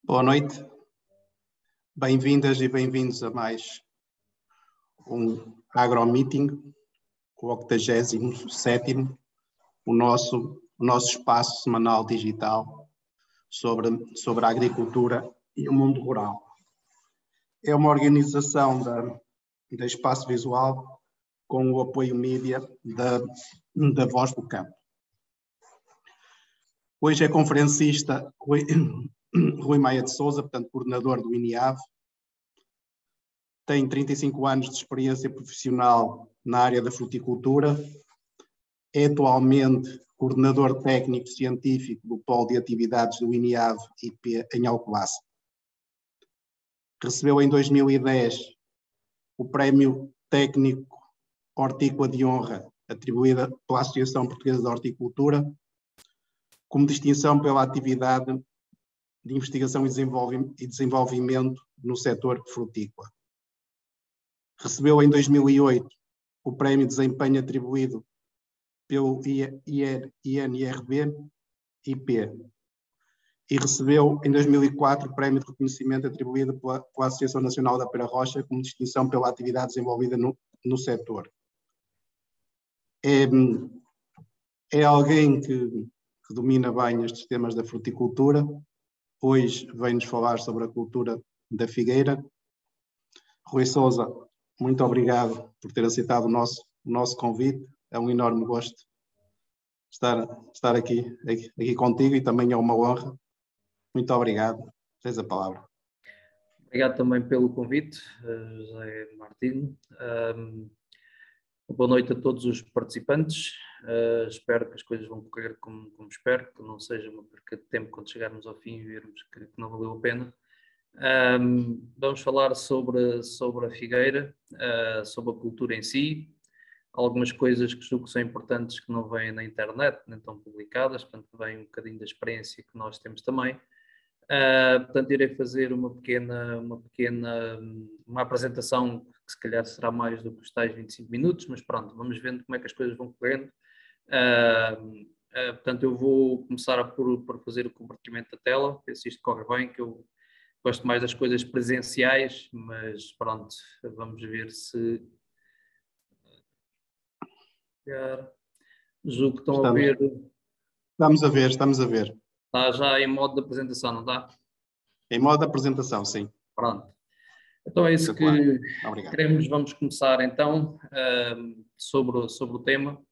Boa noite, bem-vindas e bem-vindos a mais um AgroMeeting, o 87º, o nosso espaço semanal digital sobre a agricultura e o mundo rural. É uma organização da Espaço Visual com o apoio mídia da Voz do Campo. Hoje é conferencista Rui Maia de Sousa, portanto, coordenador do INIAV, tem 35 anos de experiência profissional na área da fruticultura, é atualmente coordenador técnico científico do Polo de Atividades do INIAV IP em Alcobaça. Recebeu em 2010 o Prémio Técnico Hortícola de Honra, atribuído pela Associação Portuguesa de Horticultura, como distinção pela atividade de investigação e desenvolvimento no setor frutícola. Recebeu em 2008 o Prémio de Desempenho atribuído pelo INRB-IP e recebeu em 2004 o Prémio de Reconhecimento atribuído pela Associação Nacional da Pera Rocha como distinção pela atividade desenvolvida no setor. É alguém que domina bem estes temas da fruticultura. Hoje vem-nos falar sobre a cultura da figueira. Rui Sousa, muito obrigado por ter aceitado o nosso convite. É um enorme gosto estar aqui contigo e também é uma honra. Muito obrigado. Tens a palavra. Obrigado também pelo convite, José Martino. Boa noite a todos os participantes. Espero que as coisas vão correr como espero, que não seja uma perca de tempo quando chegarmos ao fim e vermos que não valeu a pena. Vamos falar sobre a figueira, sobre a cultura em si, algumas coisas que julgo que são importantes que não vêm na internet, nem estão publicadas, portanto vem um bocadinho da experiência que nós temos também. Portanto, irei fazer uma apresentação que se calhar será mais do que os tais 25 minutos, mas pronto, vamos vendo como é que as coisas vão correndo. Portanto, eu vou começar por fazer o compartilhamento da tela, ver se isto corre bem, que eu gosto mais das coisas presenciais, mas pronto, vamos ver se... Julgo que estão a ver... Estamos a ver. Está já em modo de apresentação, não está? Em modo de apresentação, sim. Pronto. Então é isso que queremos. Vamos começar então sobre o tema.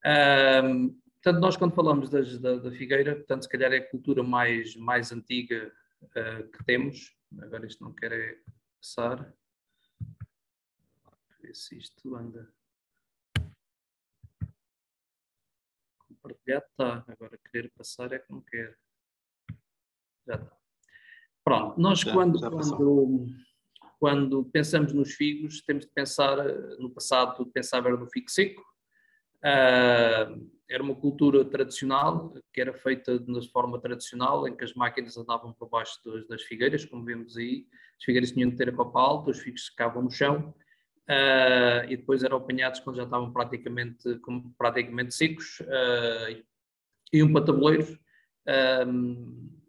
Portanto, nós quando falamos da figueira, portanto, se calhar é a cultura mais antiga que temos. Agora isto não quer passar. Ver se isto anda. Compartilhado está. Agora querer passar é que não quer. Já está. Pronto, nós quando pensamos nos figos, temos de pensar, no passado pensava no figo seco, era uma cultura tradicional, que era feita de forma tradicional, em que as máquinas andavam por baixo das figueiras, como vemos aí, as figueiras tinham de ter a copa alta, os figos secavam no chão, e depois eram apanhados quando já estavam praticamente secos, iam para tabuleiros,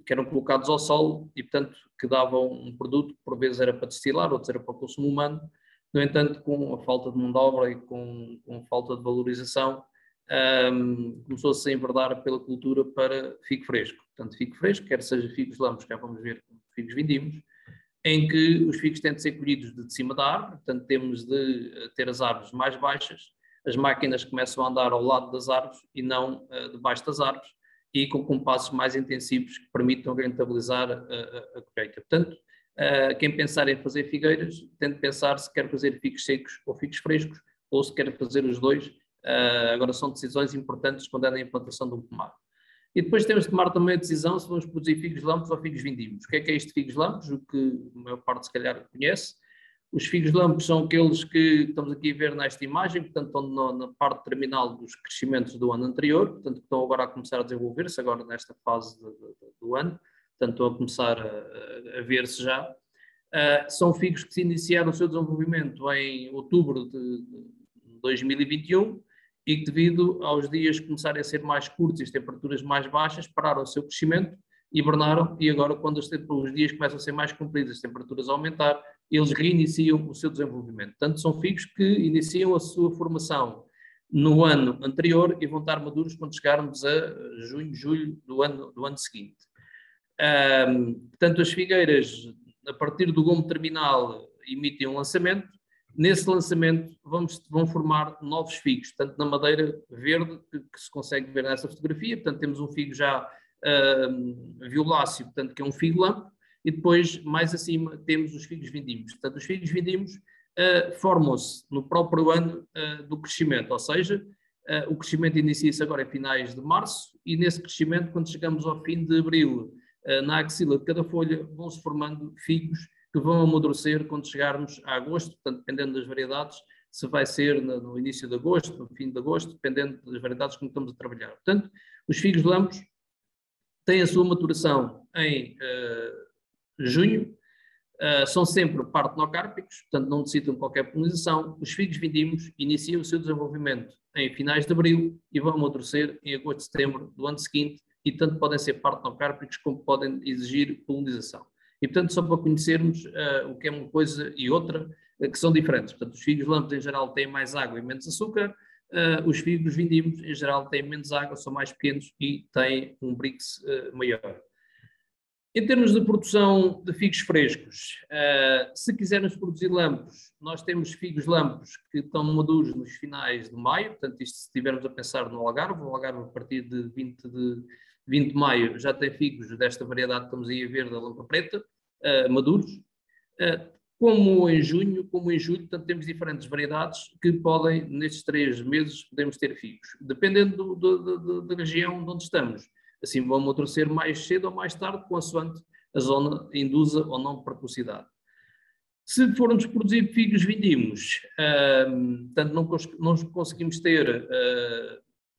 que eram colocados ao sol e, portanto, que davam um produto que por vezes era para destilar, outros era para o consumo humano. No entanto, com a falta de mão de obra e com a falta de valorização, começou-se a enverdar pela cultura para figo fresco. Portanto, figo fresco, quer seja figos lampos, que já vamos ver, figos vindimos, em que os figos têm de ser colhidos de cima da árvore, portanto, temos de ter as árvores mais baixas, as máquinas começam a andar ao lado das árvores e não debaixo das árvores, e com passos mais intensivos que permitam rentabilizar a colheita. Portanto, quem pensar em fazer figueiras, tem de pensar se quer fazer figos secos ou figos frescos, ou se quer fazer os dois. Agora são decisões importantes quando é na implantação de um pomar. E depois temos de tomar também a decisão se vamos produzir figos lampos ou figos vindimos. O que é isto de figos lampos? O que a maior parte se calhar conhece. Os figos lampos são aqueles que estamos aqui a ver nesta imagem, portanto estão na parte terminal dos crescimentos do ano anterior, portanto estão agora a começar a desenvolver-se, agora nesta fase do ano, portanto estão a começar a ver-se já. São figos que se iniciaram o seu desenvolvimento em outubro de 2021 e que devido aos dias começarem a ser mais curtos e as temperaturas mais baixas, pararam o seu crescimento hibernaram e agora, quando os dias começam a ser mais compridos, as temperaturas a aumentar, eles reiniciam o seu desenvolvimento. Portanto, são figos que iniciam a sua formação no ano anterior e vão estar maduros quando chegarmos a junho, julho do ano seguinte. Portanto, as figueiras, a partir do gomo terminal, emitem um lançamento. Nesse lançamento vão formar novos figos, tanto na madeira verde, que se consegue ver nessa fotografia. Portanto, temos um figo já violáceo, portanto, que é um figo lampo, e depois, mais acima, temos os figos vindimos. Portanto, os figos vindimos formam-se no próprio ano do crescimento, ou seja, o crescimento inicia-se agora em finais de março, e nesse crescimento, quando chegamos ao fim de abril, na axila de cada folha, vão-se formando figos que vão amadurecer quando chegarmos a agosto, portanto, dependendo das variedades, se vai ser no início de agosto, no fim de agosto, dependendo das variedades que estamos a trabalhar. Portanto, os figos lampos têm a sua maturação em junho, são sempre partenocárpicos, portanto não necessitam de qualquer polinização. Os figos vindimos iniciam o seu desenvolvimento em finais de abril e vão amadurecer em agosto, setembro do ano seguinte, e tanto podem ser partenocárpicos como podem exigir polinização. E portanto, só para conhecermos o que é uma coisa e outra, que são diferentes. Portanto, os figos lampos em geral têm mais água e menos açúcar, os figos vindimos em geral têm menos água, são mais pequenos e têm um brix maior. Em termos de produção de figos frescos, se quisermos produzir lampos, nós temos figos lampos que estão maduros nos finais de maio, portanto isto se estivermos a pensar no Algarve, o Algarve a partir de 20 de maio já tem figos desta variedade que estamos aí a ver da lampa preta, maduros. Como em junho, como em julho, portanto temos diferentes variedades que podem, nestes 3 meses, podemos ter figos, dependendo da região onde estamos. Assim vão amadurecer mais cedo ou mais tarde, consoante a zona induza ou não precocidade. Se formos produzir figos vindimos, portanto não conseguimos ter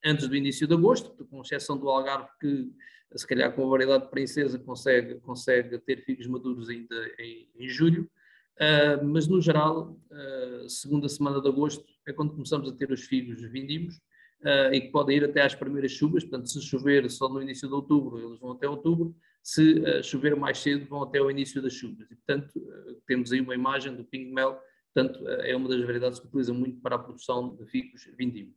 antes do início de agosto, com exceção do Algarve, que se calhar com a variedade de princesa consegue ter figos maduros ainda em julho, mas no geral, segunda semana de agosto é quando começamos a ter os figos vindimos, e que podem ir até às primeiras chuvas. Portanto, se chover só no início de outubro, eles vão até outubro, se chover mais cedo, vão até ao início das chuvas. E, portanto, temos aí uma imagem do pingo-mel, portanto, é uma das variedades que utiliza muito para a produção de figos vindimos.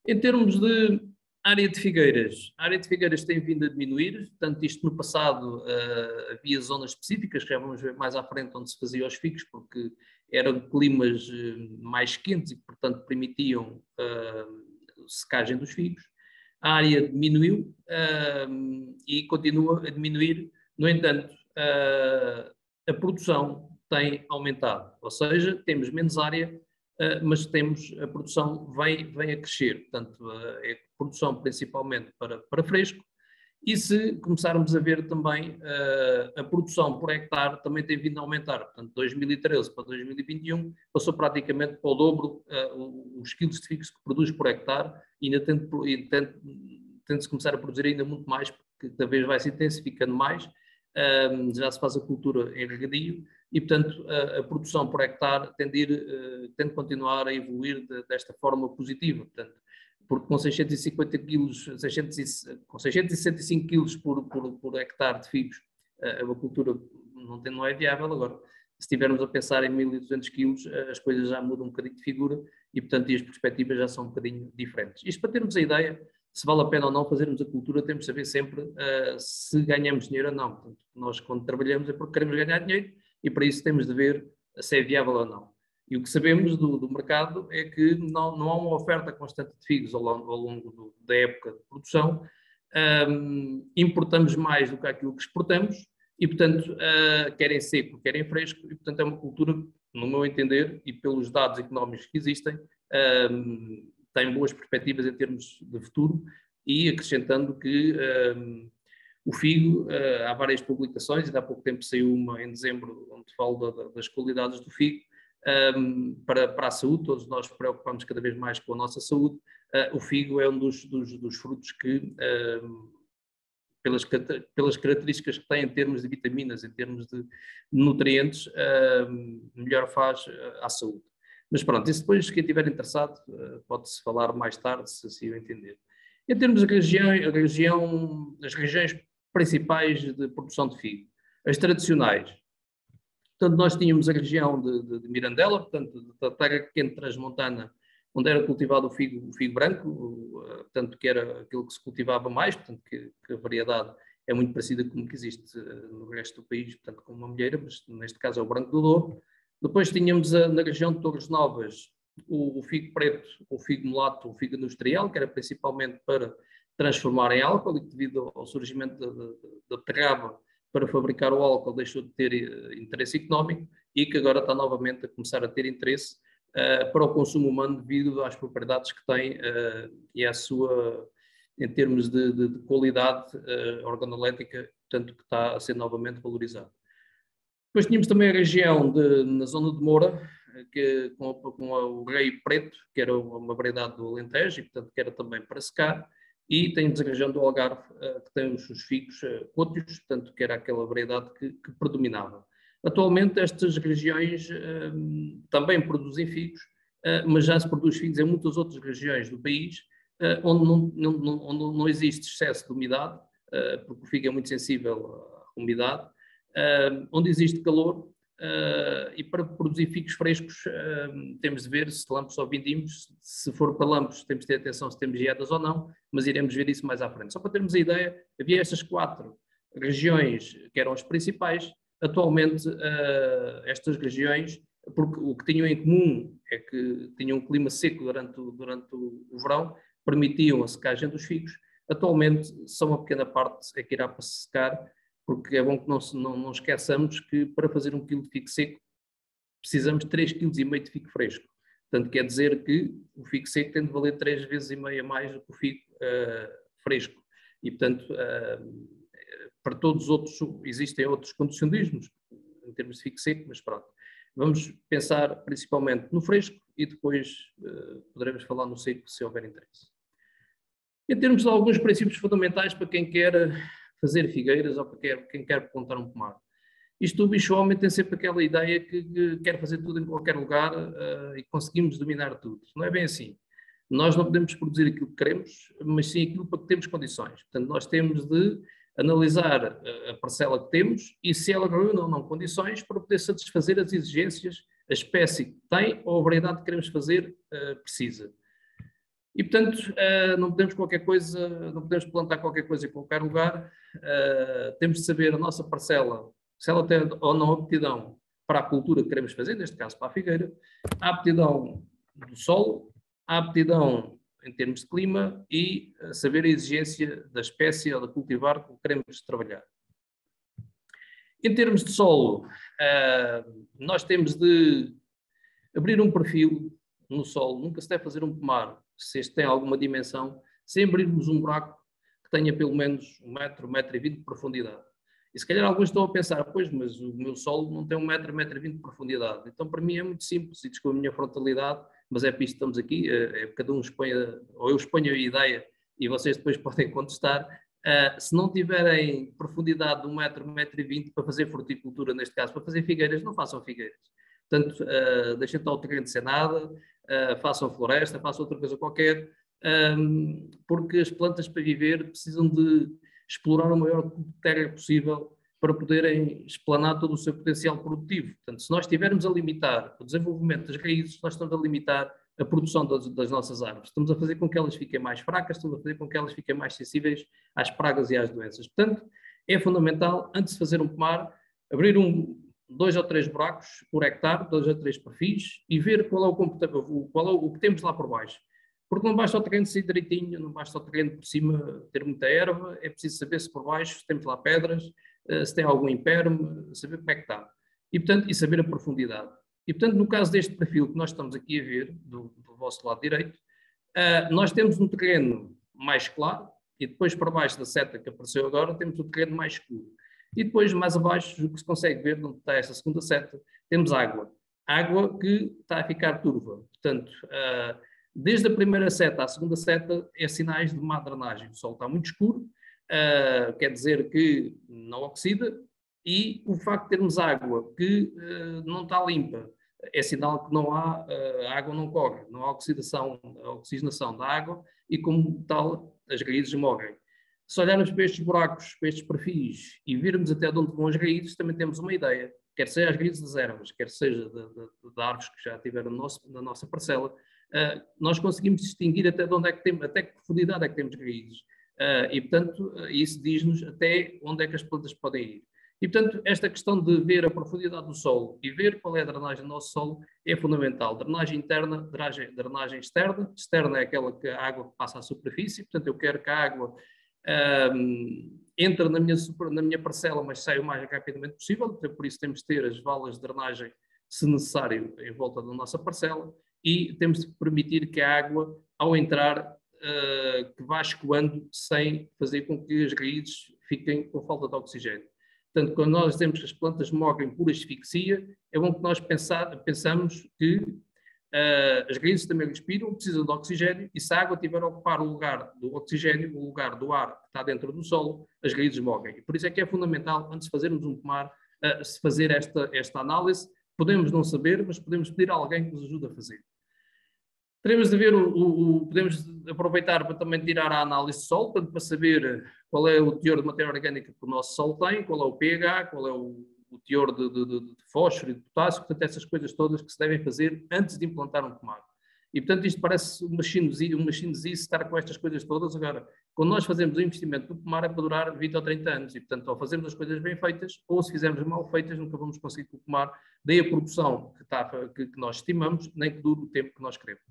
Em termos de área de figueiras, a área de figueiras tem vindo a diminuir, portanto, isto no passado havia zonas específicas, que já vamos ver mais à frente, onde se fazia os figos, porque eram climas mais quentes e, portanto, permitiam secagem dos figos. A área diminuiu e continua a diminuir, no entanto, a produção tem aumentado, ou seja, temos menos área, mas a produção vem a crescer, portanto, é produção principalmente para fresco, e se começarmos a ver também a produção por hectare também tem vindo a aumentar, portanto 2013 para 2021 passou praticamente para o dobro os quilos de figos que produz por hectare, e ainda tende-se começar a produzir ainda muito mais, porque cada vez vai se intensificando mais, já se faz a cultura em regadio, e portanto a produção por hectare tende a continuar a evoluir desta forma positiva, portanto, porque com 650 quilos, com 665 quilos por hectare de figos, a cultura não é viável. Agora, se estivermos a pensar em 1.200 quilos, as coisas já mudam um bocadinho de figura e, portanto, as perspectivas já são um bocadinho diferentes. Isto para termos a ideia, se vale a pena ou não fazermos a cultura, temos de saber sempre se ganhamos dinheiro ou não. Portanto, nós, quando trabalhamos, é porque queremos ganhar dinheiro e, para isso, temos de ver se é viável ou não. E o que sabemos do mercado é que não há uma oferta constante de figos ao longo da época de produção. Importamos mais do que aquilo que exportamos e, portanto, querem seco, querem fresco, e, portanto, é uma cultura, no meu entender, e pelos dados económicos que existem, tem boas perspectivas em termos de futuro, e acrescentando que o figo, há várias publicações, e há pouco tempo saiu uma em dezembro, onde falo das qualidades do figo, para a saúde. Todos nós preocupamos cada vez mais com a nossa saúde. O figo é um dos frutos que, pelas características que tem em termos de vitaminas, em termos de nutrientes, melhor faz à saúde. Mas pronto, isso depois, quem estiver interessado, pode-se falar mais tarde, se assim eu entender. Em termos de as regiões principais de produção de figo, as tradicionais. Portanto, nós tínhamos a região de Mirandela, portanto, da terra quente transmontana, onde era cultivado o figo branco, portanto, que era aquilo que se cultivava mais, portanto, que a variedade é muito parecida com o que existe no resto do país, portanto, com uma molheira, mas neste caso é o branco do Douro. Depois tínhamos na região de Torres Novas o figo preto, o figo mulato, o figo industrial, que era principalmente para transformar em álcool, e que devido ao surgimento da beterraba para fabricar o álcool deixou de ter interesse económico, e que agora está novamente a começar a ter interesse para o consumo humano devido às propriedades que tem e à sua, em termos de qualidade organolética, portanto, que está a ser novamente valorizado. Depois tínhamos também a região na zona de Moura, com o rei preto, que era uma variedade do Alentejo, e portanto que era também para secar, e temos a região do Algarve, que tem os figos côtios, portanto que era aquela variedade que predominava. Atualmente estas regiões também produzem figos, mas já se produz figos em muitas outras regiões do país, onde não existe excesso de umidade, porque o figo é muito sensível à umidade, onde existe calor, e para produzir figos frescos temos de ver se lampos ou vindimos. Se for para lampos temos de ter atenção se temos geadas ou não, mas iremos ver isso mais à frente. Só para termos a ideia, havia estas 4 regiões que eram as principais. Atualmente estas regiões, porque o que tinham em comum é que tinham um clima seco durante o verão, permitiam a secagem dos figos. Atualmente só uma pequena parte é que irá para secar, porque é bom que não esqueçamos que para fazer 1 kg de figo seco precisamos de 3,5 kg de figo fresco. Portanto, quer dizer que o figo seco tem de valer 3,5 vezes mais do que o figo fresco. E, portanto, para todos os outros, existem outros condicionalismos em termos de figo seco, mas pronto. Vamos pensar principalmente no fresco e depois poderemos falar no seco se houver interesse. Em termos de alguns princípios fundamentais para quem quer fazer figueiras ou para quem quer plantar um pomar. Isto, o bicho-homem tem sempre aquela ideia que quer fazer tudo em qualquer lugar e conseguimos dominar tudo. Não é bem assim. Nós não podemos produzir aquilo que queremos, mas sim aquilo para que temos condições. Portanto, nós temos de analisar a parcela que temos e se ela reúne ou não condições para poder satisfazer as exigências, a espécie que tem ou a variedade que queremos fazer precisa. E, portanto, não podemos plantar qualquer coisa em qualquer lugar, temos de saber a nossa parcela, se ela tem ou não aptidão para a cultura que queremos fazer, neste caso para a figueira, a aptidão do solo, a aptidão em termos de clima e saber a exigência da espécie ou da cultivar que queremos trabalhar. Em termos de solo, nós temos de abrir um perfil no solo, nunca se deve fazer um pomar, se este tem alguma dimensão, sem abrirmos um buraco que tenha pelo menos 1 metro, 1,20 metro de profundidade. E se calhar alguns estão a pensar, pois, mas o meu solo não tem 1 metro, 1,20 metro de profundidade. Então, para mim é muito simples, e desculpa a minha frontalidade, mas é para isto que estamos aqui, cada um expõe, ou eu exponho a ideia e vocês depois podem contestar. Se não tiverem profundidade de 1 metro, 1,20 metro para fazer fruticultura, neste caso, para fazer figueiras, não façam figueiras. Portanto, deixem estar o terreno sem nada, façam floresta, façam outra coisa qualquer, porque as plantas para viver precisam de explorar o maior cubo de terra possível para poderem explanar todo o seu potencial produtivo. Portanto, se nós estivermos a limitar o desenvolvimento das raízes, nós estamos a limitar a produção das nossas árvores. Estamos a fazer com que elas fiquem mais fracas, estamos a fazer com que elas fiquem mais sensíveis às pragas e às doenças. Portanto, é fundamental, antes de fazer um pomar, abrir 2 ou 3 buracos por hectare, 2 ou 3 perfis, e ver qual é o que temos lá por baixo. Porque não basta o terreno sair direitinho, não basta o terreno por cima ter muita erva, é preciso saber se por baixo temos lá pedras, se tem algum imperme, saber como é que está. E, portanto, e saber a profundidade. E, portanto, no caso deste perfil que nós estamos aqui a ver, do vosso lado direito, nós temos um terreno mais claro, e depois para baixo da seta que apareceu agora, temos o terreno mais escuro. E depois, mais abaixo, o que se consegue ver, onde está essa segunda seta, temos água. Água que está a ficar turva. Portanto, desde a primeira seta à segunda seta, é sinais de má drenagem. O solo está muito escuro, quer dizer que não oxida, e o facto de termos água que não está limpa é sinal que não há, a água não corre, não há oxigenação da água, e, como tal, as raízes morrem. Se olharmos para estes buracos, para estes perfis e virmos até de onde vão as raízes, também temos uma ideia. Quer seja as raízes das ervas, quer seja de árvores que já tiveram na nossa parcela, nós conseguimos distinguir até de onde é que temos, até que profundidade é que temos raízes. E, portanto, isso diz-nos até onde é que as plantas podem ir. E, portanto, esta questão de ver a profundidade do solo e ver qual é a drenagem do nosso solo é fundamental. Drenagem interna, drenagem externa. Externa é aquela que a água passa à superfície, portanto, eu quero que a água entre na minha parcela, mas saia o mais rapidamente possível, por isso temos de ter as valas de drenagem, se necessário, em volta da nossa parcela, e temos de permitir que a água, ao entrar, que vá escoando sem fazer com que as raízes fiquem com falta de oxigênio. Portanto, quando nós dizemos que as plantas morrem por asfixia, é bom que nós pensamos que as raízes também respiram, precisam de oxigênio, e se a água tiver a ocupar o lugar do oxigênio, o lugar do ar que está dentro do solo, as raízes morrem. E por isso é que é fundamental, antes de fazermos um pomar, se fazer esta análise. Podemos não saber, mas podemos pedir a alguém que nos ajude a fazer. Teremos de ver, podemos aproveitar para também tirar a análise de solo, portanto, para saber qual é o teor de matéria orgânica que o nosso solo tem, qual é o pH, qual é o teor de fósforo e de potássio, portanto, essas coisas todas que se devem fazer antes de implantar um pomar. E, portanto, isto parece uma chinesice estar com estas coisas todas. Agora, quando nós fazemos o investimento no pomar é para durar 20 ou 30 anos, e, portanto, ou fazemos as coisas bem feitas, ou se fizermos mal feitas, nunca vamos conseguir que o pomar dê a produção que nós estimamos, nem que dure o tempo que nós queremos.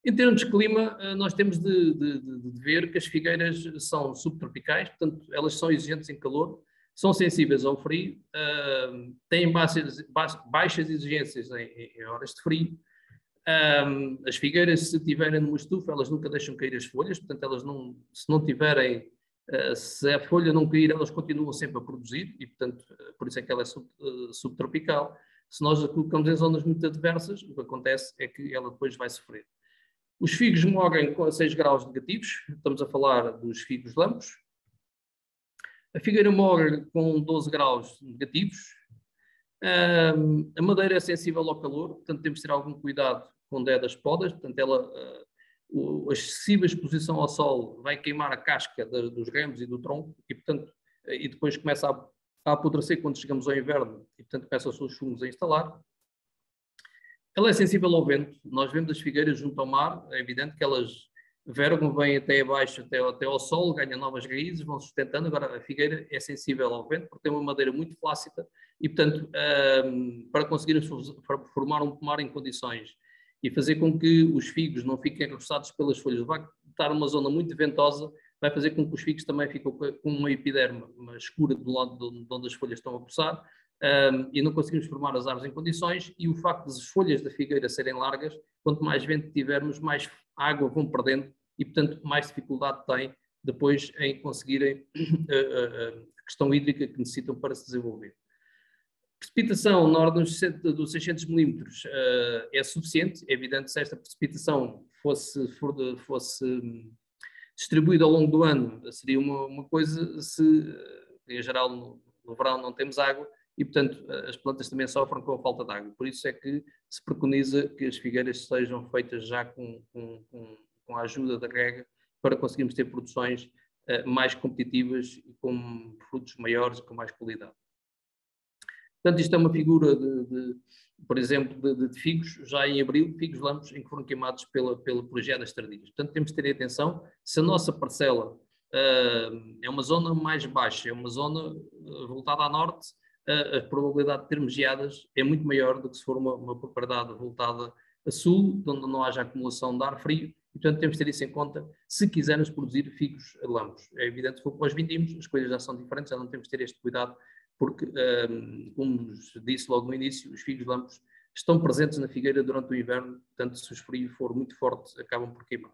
Em termos de clima, nós temos de ver que as figueiras são subtropicais, portanto, elas são exigentes em calor, são sensíveis ao frio, têm baixas exigências em horas de frio. As figueiras, se tiverem numa estufa, elas nunca deixam cair as folhas, portanto, elas não, se não tiverem, se a folha não cair, elas continuam sempre a produzir, e, portanto, por isso é que ela é subtropical. Se nós a colocamos em zonas muito adversas, o que acontece é que ela depois vai sofrer. Os figos morrem com 6 graus negativos, estamos a falar dos figos lampos. A figueira morre com 12 graus negativos. A madeira é sensível ao calor, portanto temos de ter algum cuidado quando é das podas, portanto a excessiva exposição ao sol vai queimar a casca dos ramos e do tronco, e, portanto, e depois começa a apodrecer quando chegamos ao inverno, e, portanto, começam os seus fungos a instalar. Ela é sensível ao vento. Nós vemos as figueiras junto ao mar, é evidente que elas vergam, vêm até abaixo, até ao sol, ganham novas raízes, vão sustentando. Agora, a figueira é sensível ao vento porque tem uma madeira muito flácida e, portanto, para conseguir formar um pomar em condições e fazer com que os figos não fiquem roçados pelas folhas, vai estar numa zona muito ventosa, vai fazer com que os figos também fiquem com uma epiderme escura do lado de onde as folhas estão a roçar. E não conseguimos formar as árvores em condições, e o facto de as folhas da figueira serem largas, quanto mais vento tivermos, mais água vão perdendo e, portanto, mais dificuldade têm depois em conseguirem a questão hídrica que necessitam para se desenvolver. Precipitação na ordem dos 600 milímetros é suficiente. É evidente, se esta precipitação fosse distribuída ao longo do ano, seria uma coisa. Se em geral no verão não temos água, e, portanto, as plantas também sofrem com a falta de água. Por isso é que se preconiza que as figueiras sejam feitas já com a ajuda da rega, para conseguirmos ter produções mais competitivas e com frutos maiores e com mais qualidade. Portanto, isto é uma figura, por exemplo, de figos, já em abril, figos lampos em que foram queimados por geadas tardias. Portanto, temos de ter atenção, se a nossa parcela é uma zona mais baixa, é uma zona voltada a norte, a probabilidade de termos geadas é muito maior do que se for uma propriedade voltada a sul, onde não haja acumulação de ar frio, e, portanto, temos de ter isso em conta se quisermos produzir figos lampos. É evidente que, para os vindimos, as coisas já são diferentes, já não temos de ter este cuidado, porque, como disse logo no início, os figos lampos estão presentes na figueira durante o inverno, portanto, se o frio for muito forte, acabam por queimar.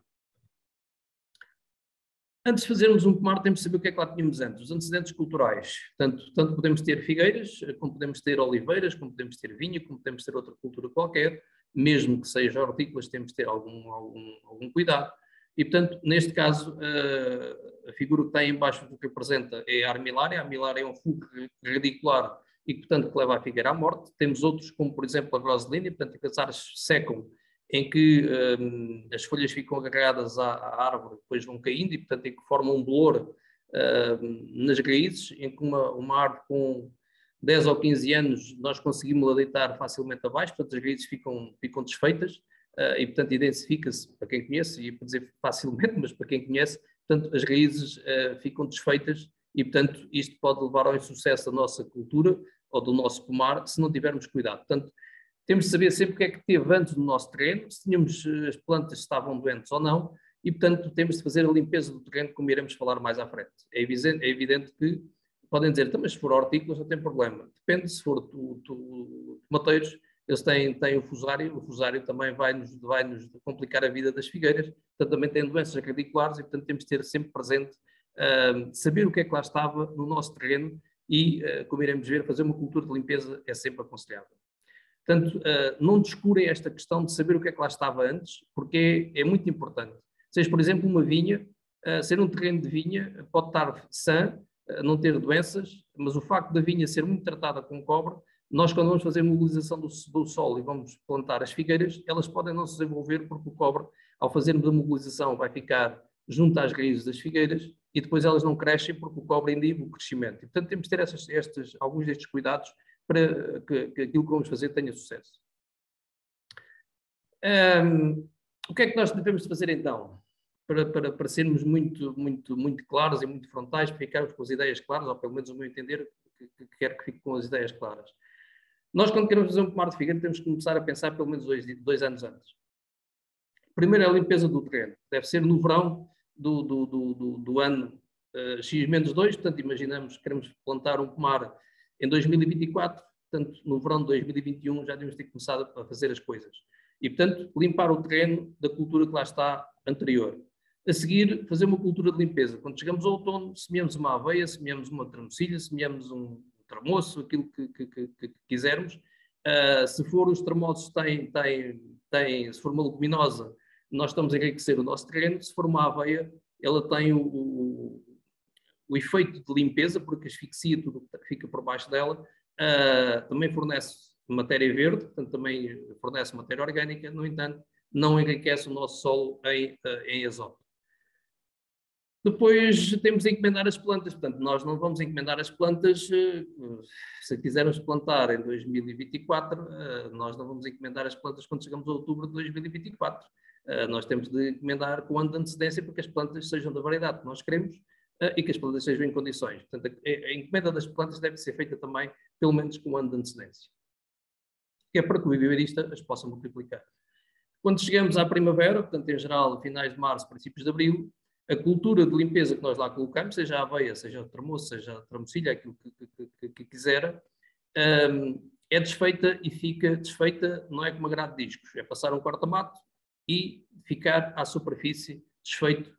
Antes de fazermos um pomar, temos de saber o que é que lá tínhamos antes, os antecedentes culturais. Tanto podemos ter figueiras, como podemos ter oliveiras, como podemos ter vinho, como podemos ter outra cultura qualquer, mesmo que seja hortícolas, temos de ter algum cuidado. E, portanto, neste caso, a figura que está em baixo do que apresenta é a armilária. A armilária é um fungo radicular e, portanto, que leva a figueira à morte. Temos outros, como, por exemplo, a groselina, portanto, que as árvores secam em que as folhas ficam agarradas à árvore, depois vão caindo e, portanto, em que formam um bolor nas raízes, em que uma árvore com 10 ou 15 anos nós conseguimos-la deitar facilmente abaixo, portanto, as raízes ficam desfeitas e, portanto, identifica-se, para quem conhece, e para dizer facilmente, mas para quem conhece, portanto, as raízes ficam desfeitas e, portanto, isto pode levar ao insucesso da nossa cultura ou do nosso pomar se não tivermos cuidado. Portanto, temos de saber sempre o que é que teve antes no nosso terreno, se tínhamos as plantas estavam doentes ou não, e, portanto, temos de fazer a limpeza do terreno, como iremos falar mais à frente. É evidente que podem dizer, mas se for hortícolas não tem problema. Depende, se for tomateiros, eles têm o fusário também vai-nos complicar a vida das figueiras, portanto, também têm doenças radiculares e, portanto, temos de ter sempre presente, saber o que é que lá estava no nosso terreno e, como iremos ver, fazer uma cultura de limpeza é sempre aconselhável. Portanto, não descurem esta questão de saber o que é que lá estava antes, porque é muito importante. Seja, por exemplo, uma vinha, ser um terreno de vinha, pode estar sã, não ter doenças, mas o facto da vinha ser muito tratada com cobre, nós quando vamos fazer mobilização do solo e vamos plantar as figueiras, elas podem não se desenvolver porque o cobre, ao fazermos a mobilização, vai ficar junto às raízes das figueiras e depois elas não crescem porque o cobre inibe o crescimento. E, portanto, temos de ter alguns destes cuidados para que aquilo que vamos fazer tenha sucesso. O que é que nós devemos fazer então? Para sermos muito claros e muito frontais, para ficarmos com as ideias claras, ou pelo menos o meu entender, que quero que fique com as ideias claras. Nós, quando queremos fazer um pomar de figueira, temos que começar a pensar pelo menos 2 anos antes. Primeiro é a limpeza do terreno. Deve ser no verão do ano X-2, portanto, imaginamos que queremos plantar um pomar em 2024, portanto, no verão de 2021 já devemos ter começado a fazer as coisas. E, portanto, limpar o terreno da cultura que lá está anterior. A seguir, fazer uma cultura de limpeza. Quando chegamos ao outono, semeamos uma aveia, semeamos uma tramocilha, semeamos um tramoço, aquilo que quisermos. Se for os tramoços se for uma leguminosa, nós estamos a enriquecer o nosso terreno. Se for uma aveia, ela tem o efeito de limpeza, porque asfixia tudo que fica por baixo dela. Também fornece matéria verde, portanto também fornece matéria orgânica, no entanto, não enriquece o nosso solo em azoto. Depois temos de encomendar as plantas, portanto, nós não vamos encomendar as plantas, se quisermos plantar em 2024, nós não vamos encomendar as plantas quando chegamos a outubro de 2024. Nós temos de encomendar com um ano de antecedência para que as plantas sejam da variedade que nós queremos e que as plantas sejam em condições. Portanto, a encomenda das plantas deve ser feita também, pelo menos com um ano de antecedência. Que é para que o viverista as possa multiplicar. Quando chegamos à primavera, portanto, em geral, finais de março, princípios de abril, a cultura de limpeza que nós lá colocamos, seja a aveia, seja o tramoço, seja a tramocilha, aquilo que quiser, é desfeita e fica desfeita, não é como agrado de discos, é passar um corta-mato e ficar à superfície desfeito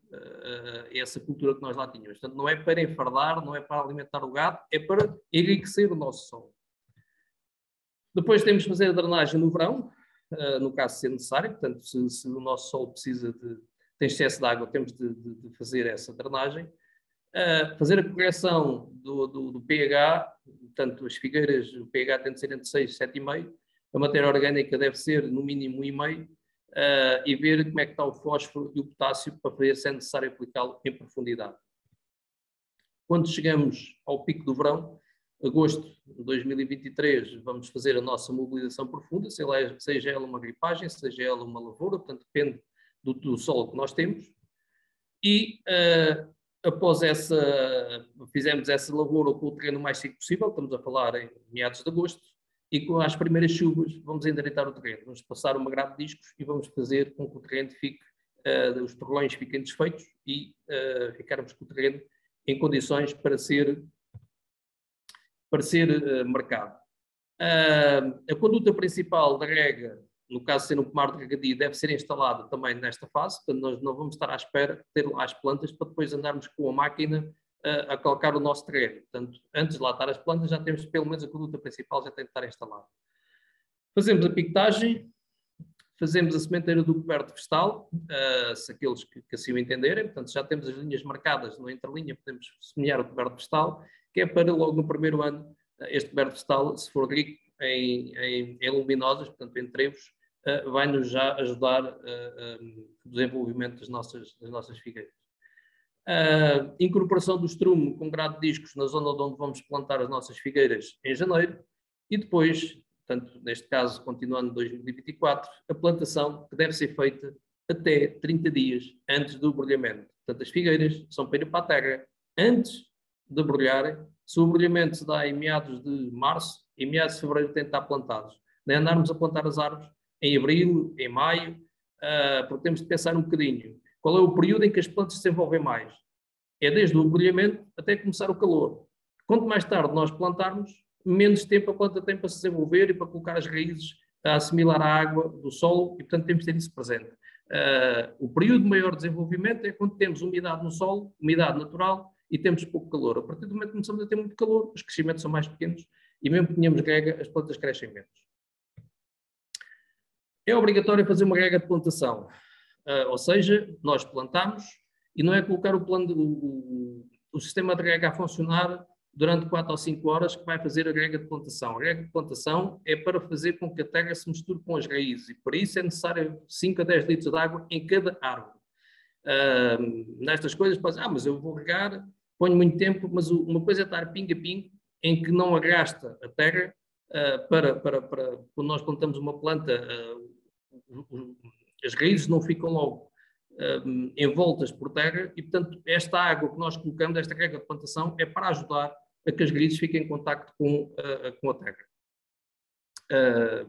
essa cultura que nós lá tínhamos. Portanto, não é para enfardar, não é para alimentar o gado, é para enriquecer o nosso solo. Depois temos de fazer a drenagem no verão, no caso de ser necessário, portanto, se o nosso solo tem excesso de água, temos de fazer essa drenagem. Fazer a correção do pH, portanto, as figueiras, o pH tem de ser entre 6 e 7,5, a matéria orgânica deve ser no mínimo 1,5, e ver como é que está o fósforo e o potássio para ver se é necessário aplicá-lo em profundidade. Quando chegamos ao pico do verão, agosto de 2023, vamos fazer a nossa mobilização profunda, seja ela uma gripagem, seja ela uma lavoura, portanto depende do solo que nós temos. E após fizemos essa lavoura com o terreno mais seco possível, estamos a falar em meados de agosto, e com as primeiras chuvas vamos endireitar o terreno, vamos passar uma grade de discos e vamos fazer com que o terreno os torrões fiquem desfeitos e ficarmos com o terreno em condições para ser marcado. A conduta principal da rega, no caso de ser um pomar de regadio, deve ser instalada também nesta fase, portanto nós não vamos estar à espera de ter lá as plantas para depois andarmos com a máquina a calcar o nosso terreno. Portanto, antes de lá estar as plantas, já temos pelo menos a conduta principal, já tem de estar instalada. Fazemos a piquetagem, fazemos a sementeira do coberto vegetal, se aqueles que assim o entenderem, portanto já temos as linhas marcadas na entrelinha, podemos semear o coberto vegetal, que é para logo no primeiro ano, este coberto vegetal, se for rico em leguminosas, portanto em trevos, vai-nos já ajudar no desenvolvimento das nossas figueiras. A incorporação do estrume com grade de discos na zona onde vamos plantar as nossas figueiras em janeiro e depois, portanto, neste caso, continuando em 2024, a plantação que deve ser feita até 30 dias antes do brulhamento. Portanto, as figueiras são para ir para a terra antes de brulharem. Se o brulhamento se dá em meados de março, em meados de fevereiro têm de estar plantados. Nem andarmos a plantar as árvores em abril, em maio, porque temos de pensar um bocadinho. Qual é o período em que as plantas se desenvolvem mais? É desde o brulhamento até começar o calor. Quanto mais tarde nós plantarmos, menos tempo a planta tem para se desenvolver e para colocar as raízes a assimilar a água do solo e, portanto, temos de ter isso presente. O período de maior desenvolvimento é quando temos umidade no solo, umidade natural, e temos pouco calor. A partir do momento que começamos a ter muito calor, os crescimentos são mais pequenos e mesmo que tenhamos rega, as plantas crescem menos. É obrigatório fazer uma rega de plantação, ou seja, nós plantamos e não é colocar o sistema de rega a funcionar durante 4 ou 5 horas que vai fazer a rega de plantação. A rega de plantação é para fazer com que a terra se misture com as raízes e para isso é necessário 5 a 10 litros de água em cada árvore. Nestas coisas, mas eu vou regar, ponho muito tempo, mas uma coisa é estar pinga a pinga, em que não arrasta a terra quando nós plantamos uma planta, as raízes não ficam logo envoltas por terra e, portanto, esta água que nós colocamos, esta rega de plantação, é para ajudar a que as raízes fiquem em contacto com a terra.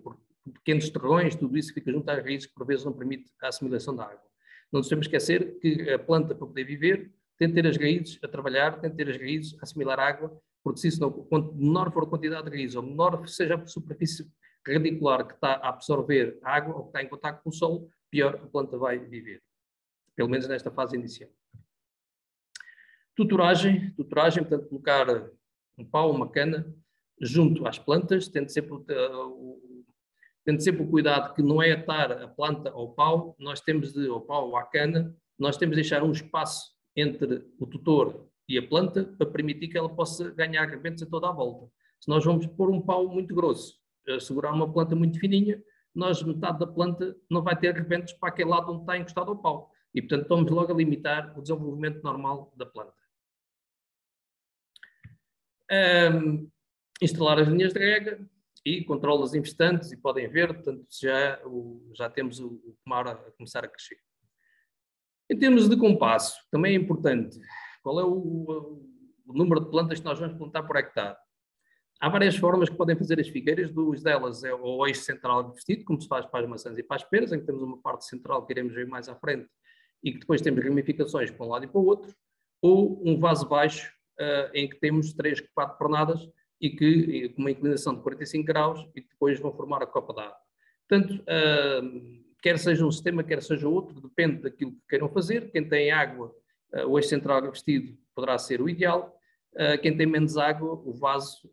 Por pequenos terrões, tudo isso fica junto às raízes que por vezes não permite a assimilação da água. Não nos temos de esquecer que a planta, para poder viver, tem de ter as raízes a trabalhar, tem de ter as raízes a assimilar água, porque se isso não, quanto menor for a quantidade de raízes, ou menor seja a superfície radicular que está a absorver a água ou que está em contacto com o solo, pior a planta vai viver. Pelo menos nesta fase inicial. Tutoragem, portanto, colocar um pau, uma cana, junto às plantas, tendo sempre o cuidado que não é atar a planta ao pau, ao pau ou à cana, nós temos de deixar um espaço entre o tutor e a planta para permitir que ela possa ganhar rebentos a toda a volta. Se nós vamos pôr um pau muito grosso, segurar uma planta muito fininha, metade da planta não vai ter rebentos para aquele lado onde está encostado ao pau. E, portanto, estamos logo a limitar o desenvolvimento normal da planta. Instalar as linhas de rega e controla as infestantes, e podem ver, portanto, já temos o pomar a começar a crescer. Em termos de compasso, também é importante, qual é o número de plantas que nós vamos plantar por hectare? Há várias formas que podem fazer as figueiras, duas delas é o eixo central revestido, como se faz para as maçãs e para as peras, em que temos uma parte central que iremos ver mais à frente, e que depois temos ramificações para um lado e para o outro, ou um vaso baixo, em que temos 3, 4 pernadas e que com uma inclinação de 45 graus e que depois vão formar a copa d'água. Portanto, quer seja um sistema, quer seja outro, depende daquilo que queiram fazer. Quem tem água, o eixo central revestido poderá ser o ideal. Quem tem menos água, o vaso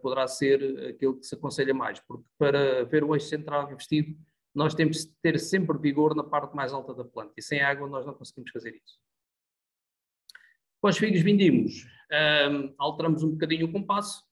poderá ser aquele que se aconselha mais, porque para ver o eixo central revestido, nós temos de ter sempre vigor na parte mais alta da planta e sem água nós não conseguimos fazer isso. Com os figos vindimos, alteramos um bocadinho o compasso.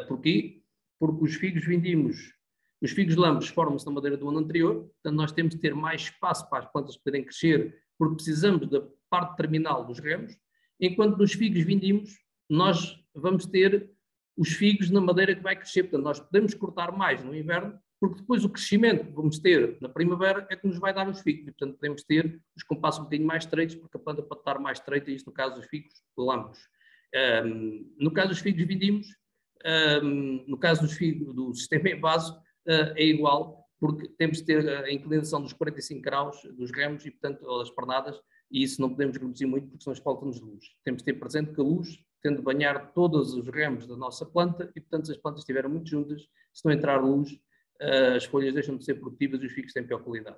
Porquê? Porque os figos vindimos, os figos lambos formam-se na madeira do ano anterior, portanto nós temos de ter mais espaço para as plantas poderem crescer, porque precisamos da parte terminal dos ramos, enquanto nos figos vindimos nós vamos ter os figos na madeira que vai crescer, portanto nós podemos cortar mais no inverno, porque depois o crescimento que vamos ter na primavera é que nos vai dar os figos, e portanto podemos ter os compassos um bocadinho mais estreitos, porque a planta pode estar mais estreita, isto no caso dos figos lambos. No caso dos figos vindimos, no caso do sistema em vaso, é igual, porque temos de ter a inclinação dos 45 graus dos ramos e, portanto, ou das pernadas, e isso não podemos reduzir muito porque senão falta-nos luz. Temos de ter presente que a luz tende a banhar todos os ramos da nossa planta e, portanto, se as plantas estiverem muito juntas, se não entrar luz, as folhas deixam de ser produtivas e os figos têm pior qualidade.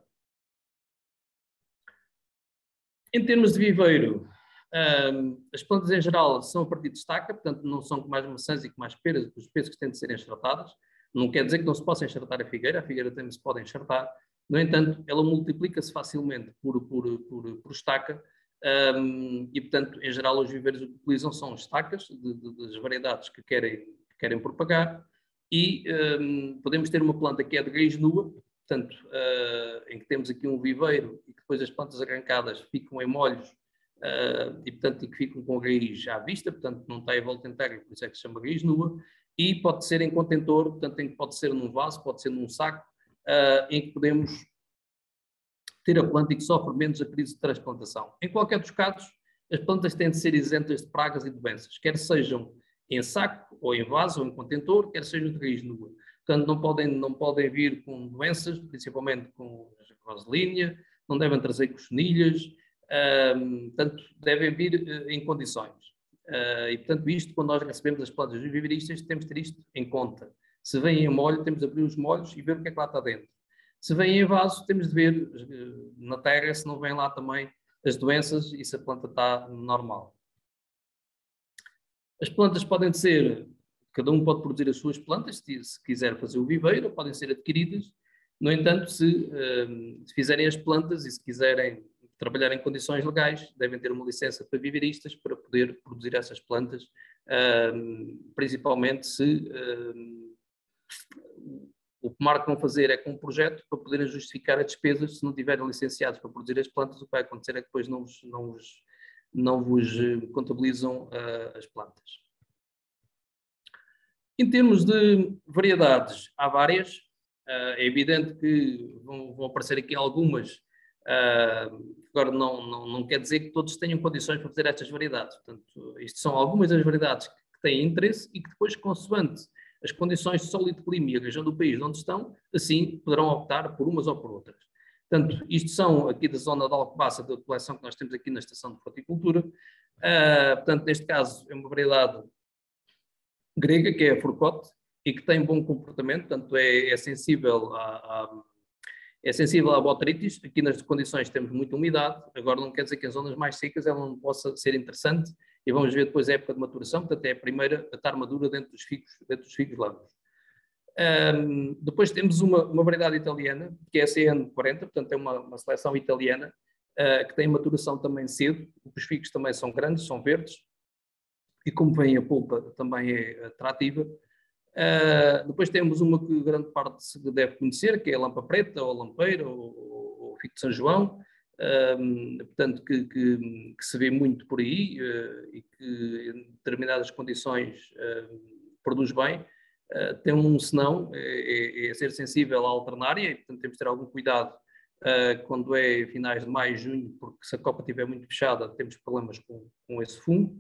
Em termos de viveiro, as plantas em geral são a partir de estaca, portanto não são como as maçãs e como as peras, os pesos que têm de ser enxertadas. Não quer dizer que não se possa enxertar a figueira também se pode enxertar. No entanto, ela multiplica-se facilmente por estaca e, portanto, em geral os viveiros que utilizam são estacas das variedades que querem propagar e podemos ter uma planta que é de raiz nua, portanto, em que temos aqui um viveiro e que depois as plantas arrancadas ficam em molhos e, portanto, e que ficam com a raiz à vista, portanto, não está em volta inteira, por isso é que se chama raiz nua, e pode ser em contentor, portanto, em que pode ser num vaso, pode ser num saco, em que podemos ter a planta e que sofre menos a crise de transplantação. Em qualquer dos casos, as plantas têm de ser isentas de pragas e doenças, quer sejam em saco, ou em vaso, ou em contentor, quer sejam de raiz nua. Portanto, não podem vir com doenças, principalmente com vaselínea, não devem trazer cochonilhas, portanto, devem vir em condições. E, portanto, isto, quando nós recebemos as plantas dos viveristas, temos de ter isto em conta. Se vêm em molho, temos de abrir os molhos e ver o que é que lá está dentro. Se vêm em vaso, temos de ver na terra se não vêm lá também as doenças e se a planta está normal. As plantas podem ser, cada um pode produzir as suas plantas, se quiser fazer o viveiro, podem ser adquiridas. No entanto, se fizerem as plantas e se quiserem trabalhar em condições legais, devem ter uma licença para viveristas para poder produzir essas plantas, principalmente se o que marcam fazer é com um projeto para poderem justificar as despesas. Se não tiverem licenciados para produzir as plantas, o que vai acontecer é que depois não vos contabilizam as plantas. Em termos de variedades, há várias. É evidente que vão aparecer aqui algumas. Agora, não quer dizer que todos tenham condições para fazer estas variedades. Portanto, isto são algumas das variedades que têm interesse e que depois, consoante as condições de solo e de clima e a região do país onde estão, assim poderão optar por umas ou por outras. Portanto, isto são aqui da zona de Alcobaça, da coleção que nós temos aqui na Estação de Fruticultura. Portanto, neste caso, é uma variedade grega, que é a Forcote, e que tem bom comportamento, portanto, é sensível à botrytis. Aqui nas condições temos muita umidade, agora não quer dizer que em zonas mais secas ela não possa ser interessante, e vamos ver depois a época de maturação, portanto é a primeira a estar madura dentro dos figos lambos. Depois temos uma variedade italiana, que é a CN40, portanto é uma seleção italiana, que tem maturação também cedo, os figos também são grandes, são verdes, e como vem a polpa também é atrativa. Depois temos uma que grande parte se deve conhecer, que é a lampa preta, ou a lampeira, ou o figo de São João, portanto que se vê muito por aí e que em determinadas condições produz bem. Tem um senão, é ser sensível à alternária, e portanto temos de ter algum cuidado quando é finais de maio, junho, porque se a copa estiver muito fechada temos problemas com esse fungo.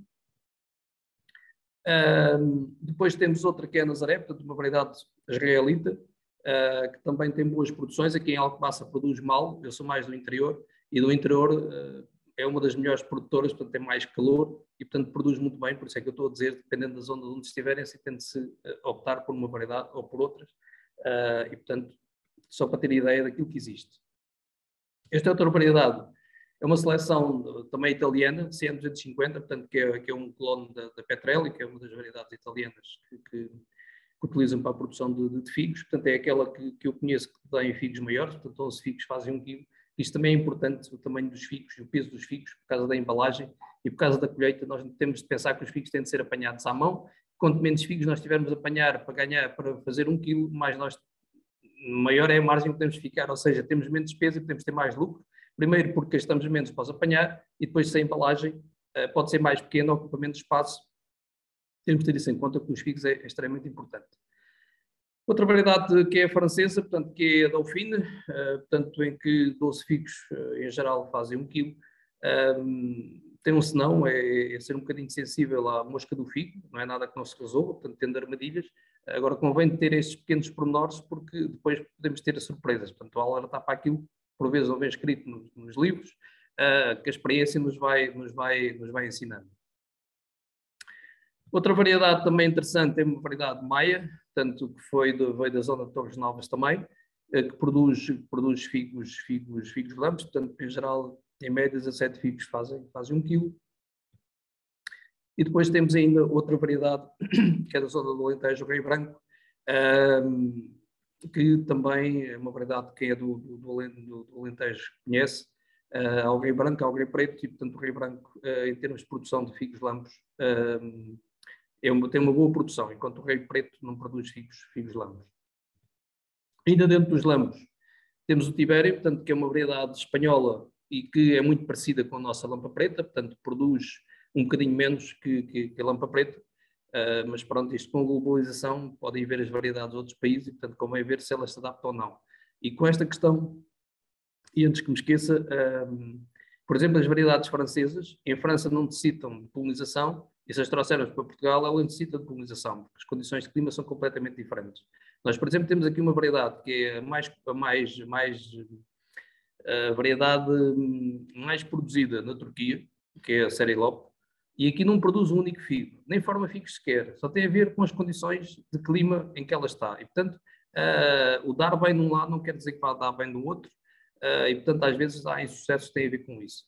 Depois temos outra que é a Nazaré, portanto uma variedade israelita, que também tem boas produções. Aqui em Alcobaça produz mal, eu sou mais do interior, e do interior é uma das melhores produtoras, portanto tem mais calor e portanto produz muito bem, por isso é que eu estou a dizer, dependendo da zona onde estiverem, se tem-se optar por uma variedade ou por outras, e portanto, só para ter ideia daquilo que existe. Esta outra variedade é uma seleção também italiana, CN250, portanto, que é um clone da Petrelli, que é uma das variedades italianas que utilizam para a produção de figos. Portanto, é aquela que eu conheço que tem figos maiores, portanto, 11 figos fazem 1 kg. Isto também é importante, o tamanho dos figos e o peso dos figos, por causa da embalagem e por causa da colheita. Nós temos de pensar que os figos têm de ser apanhados à mão. Quanto menos figos nós tivermos a apanhar para fazer 1 kg, maior é a margem que podemos ficar, ou seja, temos menos despesa e podemos ter mais lucro. Primeiro porque gastamos menos para os apanhar, e depois se a embalagem pode ser mais pequena, ocupa menos espaço. Temos de ter isso em conta, porque os figos é extremamente importante. Outra variedade que é a francesa, portanto, que é a Dauphine, portanto, em que 12 figos em geral fazem 1 kg. Tem um senão, é ser um bocadinho sensível à mosca do figo, não é nada que não se resolva, portanto, tendo armadilhas. Agora convém ter estes pequenos pormenores, porque depois podemos ter surpresas. Portanto, ao alertar para aquilo, por vezes não vem escrito nos livros, que a experiência nos vai ensinando. Outra variedade também interessante é uma variedade maia, tanto que veio da zona de Torres Novas também, que produz figos lampos, portanto, em geral, em média, 17 figos fazem 1 kg. E depois temos ainda outra variedade, que é da zona do Alentejo, o Rei Branco, que também é uma variedade que quem é do Alentejo conhece. Há o Rei Branco, há o Rei Preto, e portanto o Rei Branco, em termos de produção de figos lampos, tem uma boa produção, enquanto o Rei Preto não produz figos lampos. Ainda dentro dos lampos, Temos o Tibério, portanto, que é uma variedade espanhola e que é muito parecida com a nossa lampa preta, portanto, produz um bocadinho menos que a lampa preta, mas pronto, isto com a globalização podem ver as variedades de outros países e, portanto, convém ver se elas se adaptam ou não. E com esta questão, e antes que me esqueça, por exemplo, as variedades francesas, em França não necessitam de polinização, e se as trouxermos para Portugal, ela necessita de polinização, porque as condições de clima são completamente diferentes. Nós, por exemplo, temos aqui uma variedade que é a variedade mais produzida na Turquia, que é a Serilope, e aqui não produz um único figo, nem forma figos sequer, só tem a ver com as condições de clima em que ela está. E, portanto, o dar bem de um lado não quer dizer que vai dar bem do outro, e, portanto, às vezes há insucessos que têm a ver com isso.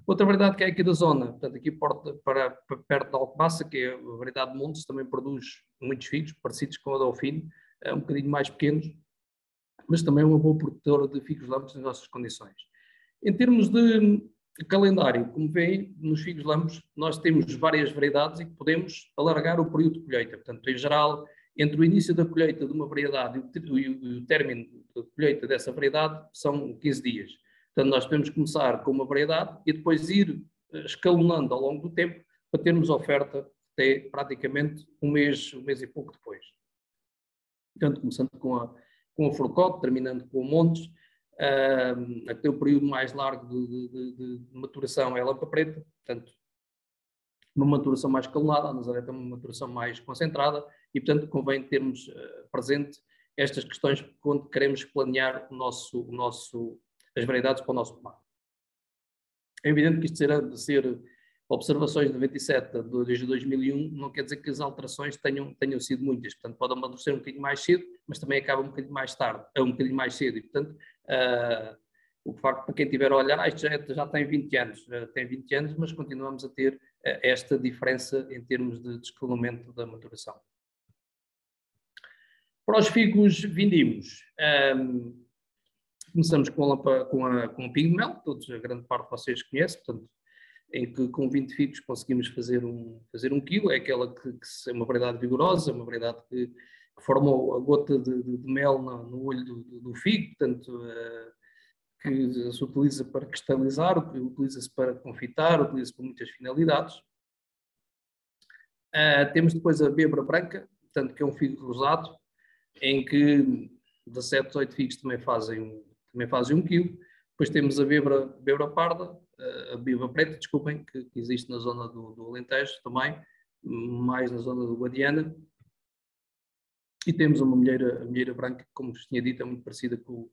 Outra variedade que é aqui da zona, portanto, aqui perto da Alcobaça, que é a variedade de Montes, também produz muitos figos, parecidos com a Dauphine, um bocadinho mais pequenos, mas também é uma boa produtora de figos lampos nas nossas condições. Em termos de calendário, como veem, nos figos lampos nós temos várias variedades e podemos alargar o período de colheita. Portanto, em geral, entre o início da colheita de uma variedade e o término da colheita dessa variedade são 15 dias. Portanto, nós podemos começar com uma variedade e depois ir escalonando ao longo do tempo para termos oferta até praticamente um mês e pouco depois. Portanto, começando com a Forcote, terminando com o Montes, até o período mais largo de maturação é a lampa preta, portanto, uma maturação mais escalonada, a Nazaré tem uma maturação mais concentrada e, portanto, convém termos presente estas questões quando queremos planear as variedades para o nosso pomar. É evidente que isto ser observações de 97 desde 2001 não quer dizer que as alterações tenham sido muitas, portanto pode amadurecer um bocadinho mais cedo, mas também acaba um bocadinho mais tarde, um bocadinho mais cedo, e portanto o facto para quem estiver a olhar, isto já tem 20 anos, mas continuamos a ter esta diferença em termos de escalonamento da maturação. Para os figos vindimos, começamos com o pingo de mel, a grande parte de vocês conhecem, portanto, em que com 20 figos conseguimos fazer um quilo, é aquela que é uma variedade vigorosa, uma variedade que forma a gota de mel no olho do figo, portanto, que se utiliza para cristalizar, utiliza-se para confitar, utiliza-se para muitas finalidades. Temos depois a bebra branca, portanto, que é um figo rosado, em que 17, 18 figos também fazem um quilo. Depois temos a bebra parda, a bebra preta, desculpem, que existe na zona do Alentejo também, mais na zona do Guadiana. E temos a milheira branca, que, como vos tinha dito, é muito parecida com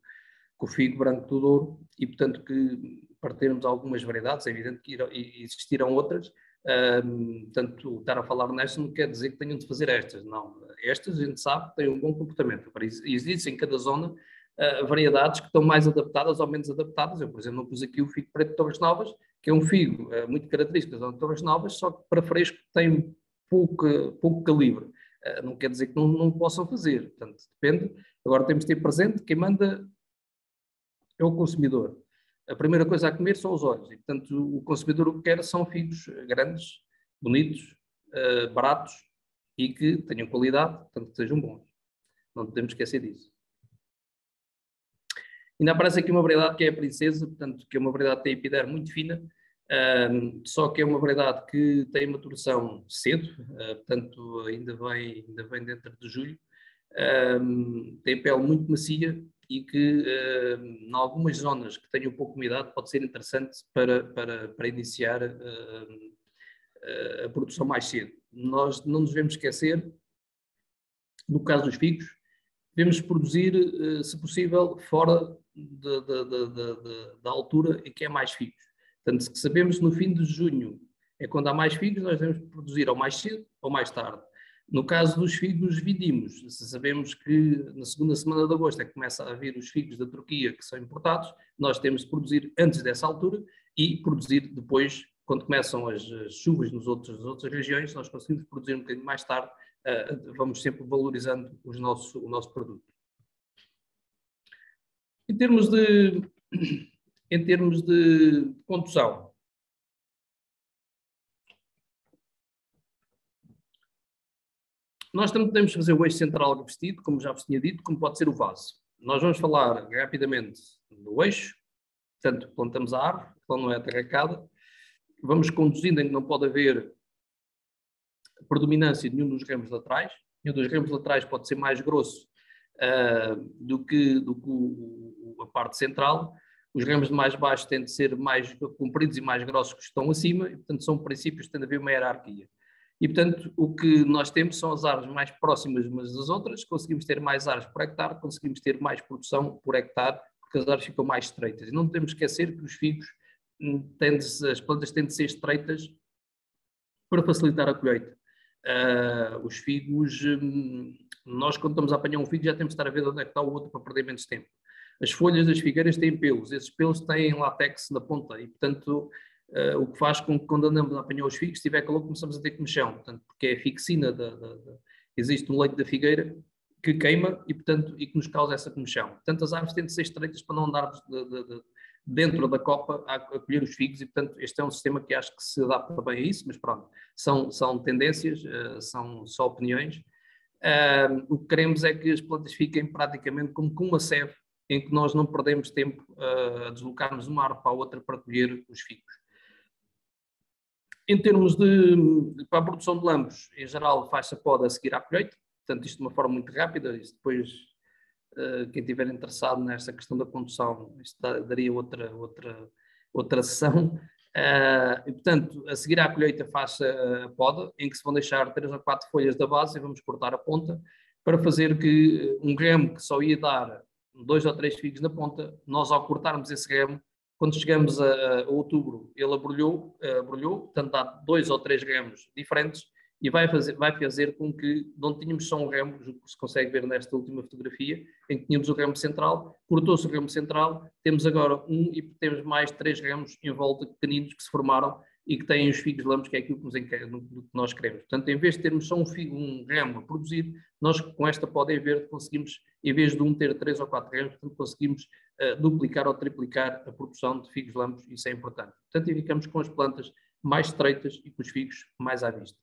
o figo branco do Douro, e portanto que para termos algumas variedades, é evidente que existirão outras, portanto estar a falar nestas não quer dizer que tenham de fazer estas, não. Estas a gente sabe que têm um bom comportamento, existem em cada zona variedades que estão mais adaptadas ou menos adaptadas. Eu, por exemplo, não pus aqui o figo preto de Torres Novas, que é um figo muito característico da zona de Torres Novas, só que para fresco tem pouco calibre. Não quer dizer que não possam fazer, portanto depende. Agora temos de ter presente, quem manda é o consumidor. A primeira coisa a comer são os olhos, e portanto o consumidor o que quer são figos grandes, bonitos, baratos e que tenham qualidade, portanto que sejam bons. Não podemos esquecer disso. Ainda aparece aqui uma variedade que é a princesa, portanto que é uma variedade que tem epiderme muito fina, só que é uma variedade que tem maturação cedo, portanto ainda vem dentro de julho, tem pele muito macia e que em algumas zonas que tenham pouca umidade pode ser interessante para iniciar a produção mais cedo. Nós não nos devemos esquecer, no caso dos figos, devemos produzir, se possível, fora da altura em que é mais figos. Portanto, se sabemos que no fim de junho é quando há mais figos, nós devemos produzir ou mais cedo ou mais tarde. No caso dos figos vindimos, se sabemos que na segunda semana de agosto é que começa a haver os figos da Turquia que são importados, nós temos de produzir antes dessa altura e produzir depois, quando começam as chuvas nas outras regiões, nós conseguimos produzir um bocadinho mais tarde, vamos sempre valorizando o nosso produto. Em termos de condução, nós também podemos fazer o eixo central revestido, como já vos tinha dito, como pode ser o vaso. nós vamos falar rapidamente do eixo, portanto, plantamos a árvore, então não é atarracada, vamos conduzindo em que não pode haver predominância de nenhum dos ramos laterais, nenhum dos ramos laterais pode ser mais grosso do que a parte central, os ramos de mais baixo têm de ser mais compridos e mais grossos que estão acima, e portanto são princípios que tem de haver uma hierarquia. E portanto o que nós temos são as árvores mais próximas umas das outras, conseguimos ter mais árvores por hectare, conseguimos ter mais produção por hectare, porque as árvores ficam mais estreitas. E não podemos esquecer que os figos, as plantas têm de ser estreitas para facilitar a colheita. Os figos, nós quando estamos a apanhar um figo já temos de estar a ver onde é que está o outro para perder menos tempo. As folhas das figueiras têm pelos, esses pelos têm látex na ponta e, portanto, o que faz com que quando andamos a apanhar os figos, se tiver calor, começamos a ter comichão, portanto, porque é a fixina, existe um leite da figueira que queima e, portanto, e que nos causa essa comichão. Portanto, as árvores têm de ser estreitas para não andarmos dentro da copa a colher os figos e, portanto, este é um sistema que acho que se adapta bem a isso, mas pronto, são tendências, são só opiniões. O que queremos é que as plantas fiquem praticamente como com uma sebe, em que nós não perdemos tempo a deslocarmos uma árvore para a outra para colher os figos. Em termos para a produção de lampos, em geral faz-se a poda a seguir à colheita, portanto isto de uma forma muito rápida, isto depois quem estiver interessado nesta questão da condução, isto daria outra sessão. E, portanto, a seguir à colheita faz-se a poda, em que se vão deixar 3 ou 4 folhas da base e vamos cortar a ponta, para fazer que um ramo que só ia dar 2 ou 3 figos na ponta, nós ao cortarmos esse ramo, quando chegamos a outubro, ele abrolhou, portanto dá 2 ou 3 ramos diferentes e vai fazer com que não tínhamos só um ramo, que se consegue ver nesta última fotografia, em que tínhamos o ramo central, cortou-se o ramo central, temos agora e temos mais 3 ramos em volta pequeninos que se formaram e que têm os figos lampos, que é aquilo que nós queremos. Portanto, em vez de termos só um ramo a produzir, nós com esta poda em verde conseguimos, em vez de ter 3 ou 4 ramos, portanto, conseguimos duplicar ou triplicar a produção de figos lampos, isso é importante. Portanto, e ficamos com as plantas mais estreitas e com os figos mais à vista.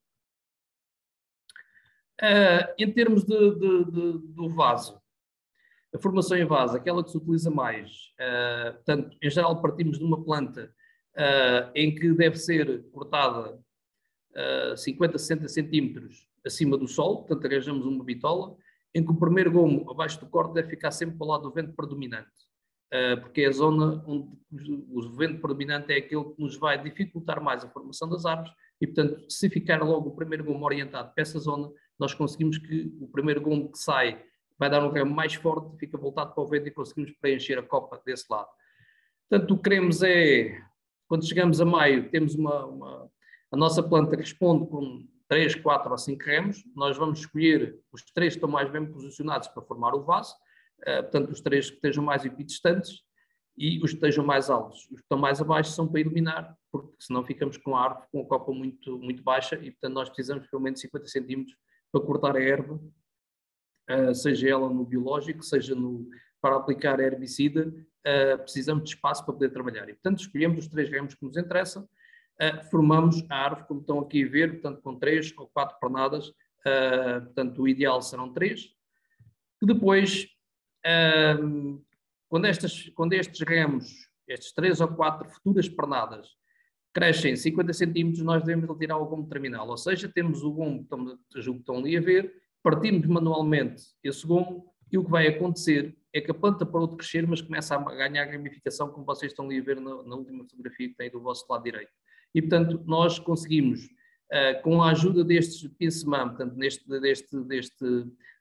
Em termos do vaso, a formação em vaso, aquela que se utiliza mais, portanto, em geral partimos de uma planta em que deve ser cortada 50, 60 centímetros acima do solo, portanto arranjamos uma bitola, em que o primeiro gomo abaixo do corte deve ficar sempre para o lado do vento predominante, porque é a zona onde o vento predominante é aquele que nos vai dificultar mais a formação das árvores e, portanto, se ficar logo o primeiro gomo orientado para essa zona, nós conseguimos que o primeiro gomo que sai vai dar um ramo mais forte, fica voltado para o vento e conseguimos preencher a copa desse lado. Portanto, o que queremos é, quando chegamos a maio, temos a nossa planta responde com 3, 4 ou 5 ramos, nós vamos escolher os 3 que estão mais bem posicionados para formar o vaso, portanto, os 3 que estejam mais equidistantes e os que estejam mais altos. Os que estão mais abaixo são para iluminar, porque senão ficamos com a árvore com a copa muito, muito baixa e, portanto, nós precisamos de pelo menos 50 centímetros para cortar a erva, seja ela no biológico, seja para aplicar herbicida, precisamos de espaço para poder trabalhar. E, portanto, escolhemos os 3 ramos que nos interessam, formamos a árvore, como estão aqui a ver, portanto, com 3 ou 4 pernadas, portanto, o ideal serão 3, que depois, quando estes ramos, estes 3 ou 4 futuras pernadas, crescem 50 centímetros, nós devemos retirar o gomo terminal, ou seja, temos o gomo que estão ali a ver, partimos manualmente esse gomo e o que vai acontecer é que a planta parou de crescer, mas começa a ganhar ramificação, como vocês estão ali a ver na última fotografia que tem do vosso lado direito. E, portanto, nós conseguimos, com a ajuda destes pince-mão, portanto,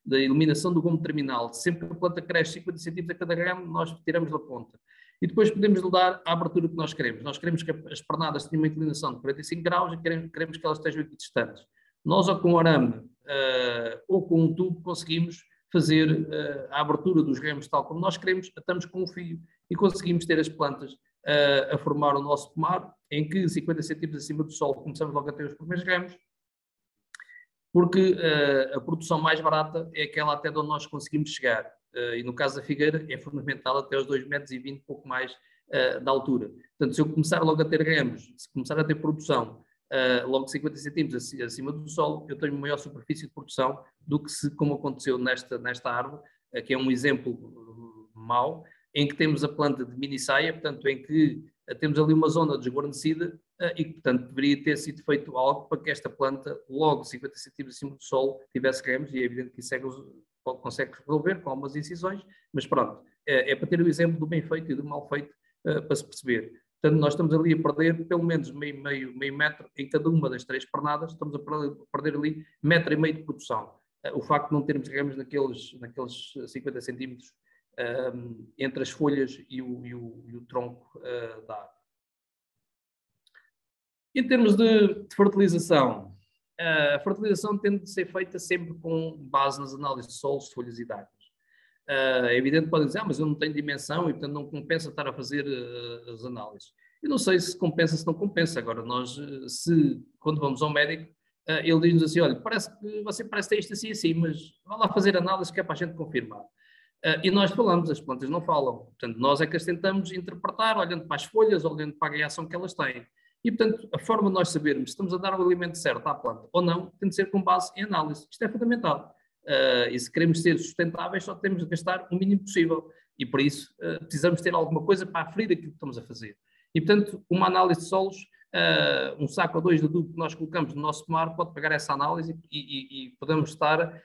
da eliminação do gomo terminal, sempre que a planta cresce 50 centímetros a cada ramo, nós tiramos da ponta. E depois podemos lhe dar a abertura que nós queremos. Nós queremos que as pernadas tenham uma inclinação de 45 graus e queremos que elas estejam equidistantes. Nós, ou com o arame ou com um tubo, conseguimos fazer a abertura dos ramos tal como nós queremos, atamos com um fio e conseguimos ter as plantas a formar o nosso pomar, em que 50 centímetros acima do solo começamos logo a ter os primeiros ramos, porque a produção mais barata é aquela até onde nós conseguimos chegar. E no caso da figueira é fundamental até os 2,20 metros, pouco mais da altura. Portanto, se eu começar logo a ter ramos, se começar a ter produção logo de 50 centímetros acima do solo, eu tenho maior superfície de produção do que como aconteceu nesta árvore, que é um exemplo mau, em que temos a planta de mini saia, portanto, em que temos ali uma zona desguarnecida e que, portanto, deveria ter sido feito algo para que esta planta, logo 50 centímetros acima do solo, tivesse ramos, e é evidente que isso consegue resolver com algumas incisões, mas pronto, é para ter o exemplo do bem feito e do mal feito para se perceber. Portanto, nós estamos ali a perder pelo menos meio metro em cada uma das 3 pernadas, estamos a perder ali 1,5 metro de produção. O facto de não termos ramos naqueles 50 centímetros entre as folhas e o tronco da árvore. Em termos de fertilização, a fertilização tende a ser feita sempre com base nas análises de solos, de folhas e de árvores. É evidente que podem dizer, mas eu não tenho dimensão e, portanto, não compensa estar a fazer as análises. Eu não sei se compensa, se não compensa. Agora, nós, quando vamos ao médico, ele diz-nos assim, olha, você parece ter isto assim, assim, mas vá lá fazer análise que é para a gente confirmar. E nós falamos, as plantas não falam. Portanto, nós é que as tentamos interpretar, olhando para as folhas, olhando para a reação que elas têm. E, portanto, a forma de nós sabermos se estamos a dar o alimento certo à planta ou não, tem de ser com base em análise. Isto é fundamental. E se queremos ser sustentáveis, só temos de gastar o mínimo possível. E, por isso, precisamos ter alguma coisa para aferir aquilo que estamos a fazer. E, portanto, uma análise de solos, um saco ou 2 de adubo que nós colocamos no nosso pomar pode pegar essa análise e podemos estar...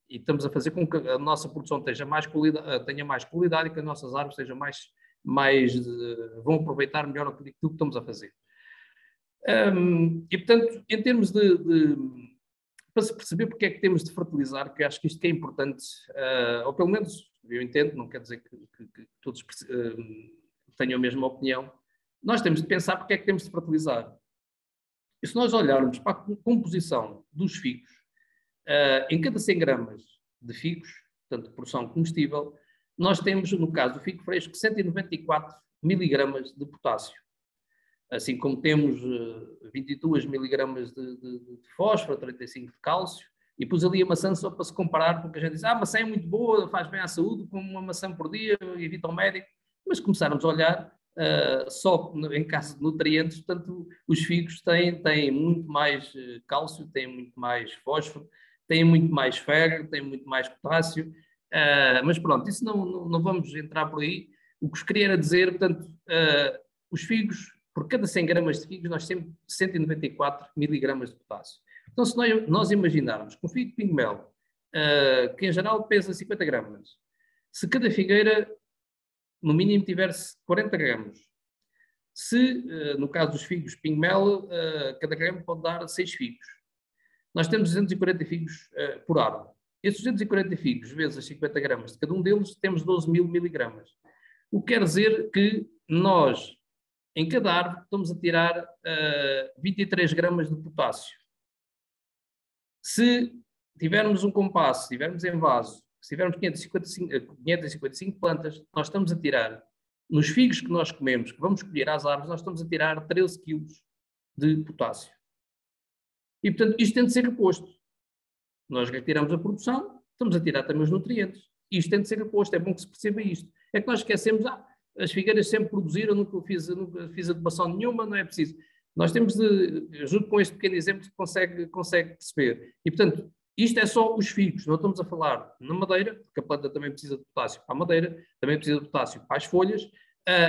e estamos a fazer com que a nossa produção tenha mais qualidade e que as nossas árvores sejam vão aproveitar melhor aquilo que estamos a fazer. E, portanto, em termos para se perceber porque é que temos de fertilizar, que eu acho que isto é importante, ou pelo menos eu entendo, não quer dizer que todos tenham a mesma opinião, nós temos de pensar porque é que temos de fertilizar. E se nós olharmos para a composição dos figos, em cada 100 gramas de figos, portanto, de porção comestível, nós temos, no caso do figo fresco, 194 miligramas de potássio. Assim como temos 22 miligramas de fósforo, 35 de cálcio, e pus ali a maçã só para se comparar, porque a gente diz, a maçã é muito boa, faz bem à saúde, como uma maçã por dia, evita o médico, mas começarmos a olhar só em caso de nutrientes, portanto, os figos têm muito mais cálcio, têm muito mais fósforo, têm muito mais ferro, têm muito mais potássio, mas pronto, isso não vamos entrar por aí. O que vos queria era dizer, portanto, os figos, por cada 100 gramas de figos, nós temos 194 miligramas de potássio. Então, se nós imaginarmos que um figo de pingo-mel, que em geral pesa 50 gramas, se cada figueira, no mínimo, tiver 40 gramas, se, no caso dos figos de pingo-mel, cada grama pode dar 6 figos. Nós temos 240 figos por árvore. Esses 240 figos, vezes as 50 gramas de cada um deles, temos 12 mil miligramas. O que quer dizer que nós, em cada árvore, estamos a tirar 23 gramas de potássio. Se tivermos um compasso, se tivermos em vaso, se tivermos 555 plantas, nós estamos a tirar, nos figos que nós comemos, que vamos colher às árvores, nós estamos a tirar 13 quilos de potássio. E, portanto, isto tem de ser reposto. Nós retiramos a produção, estamos a tirar também os nutrientes. Isto tem de ser reposto, é bom que se perceba isto. É que nós esquecemos, as figueiras sempre produziram, nunca fiz adubação nenhuma, não é preciso. Nós temos de, junto com este pequeno exemplo, consegue perceber. E, portanto, isto é só os figos, não estamos a falar na madeira, porque a planta também precisa de potássio para a madeira, também precisa de potássio para as folhas,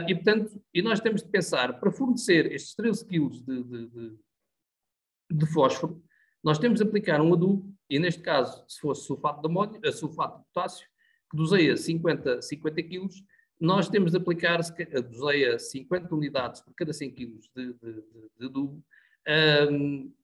e, portanto, nós temos de pensar, para fornecer estes 13 quilos de fósforo, nós temos de aplicar um adubo, e neste caso, se fosse sulfato de amónio, sulfato de potássio, que doseia 50 quilos, nós temos de aplicar, doseia 50 unidades por cada 100 quilos de adubo.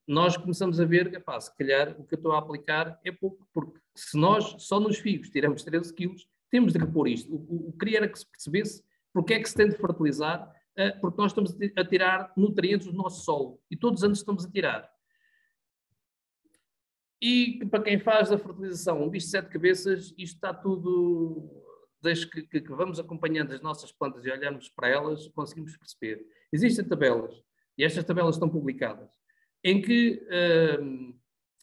Nós começamos a ver, se calhar o que eu estou a aplicar é pouco, porque se nós só nos figos tiramos 13 quilos, temos de repor isto. O que queria era que se percebesse porque é que se tem de fertilizar, porque nós estamos a tirar nutrientes do nosso solo, e todos os anos estamos a tirar. E para quem faz a fertilização, um bicho de 7 cabeças, isto está tudo, desde que vamos acompanhando as nossas plantas e olhamos para elas, conseguimos perceber. Existem tabelas, e estas tabelas estão publicadas, em que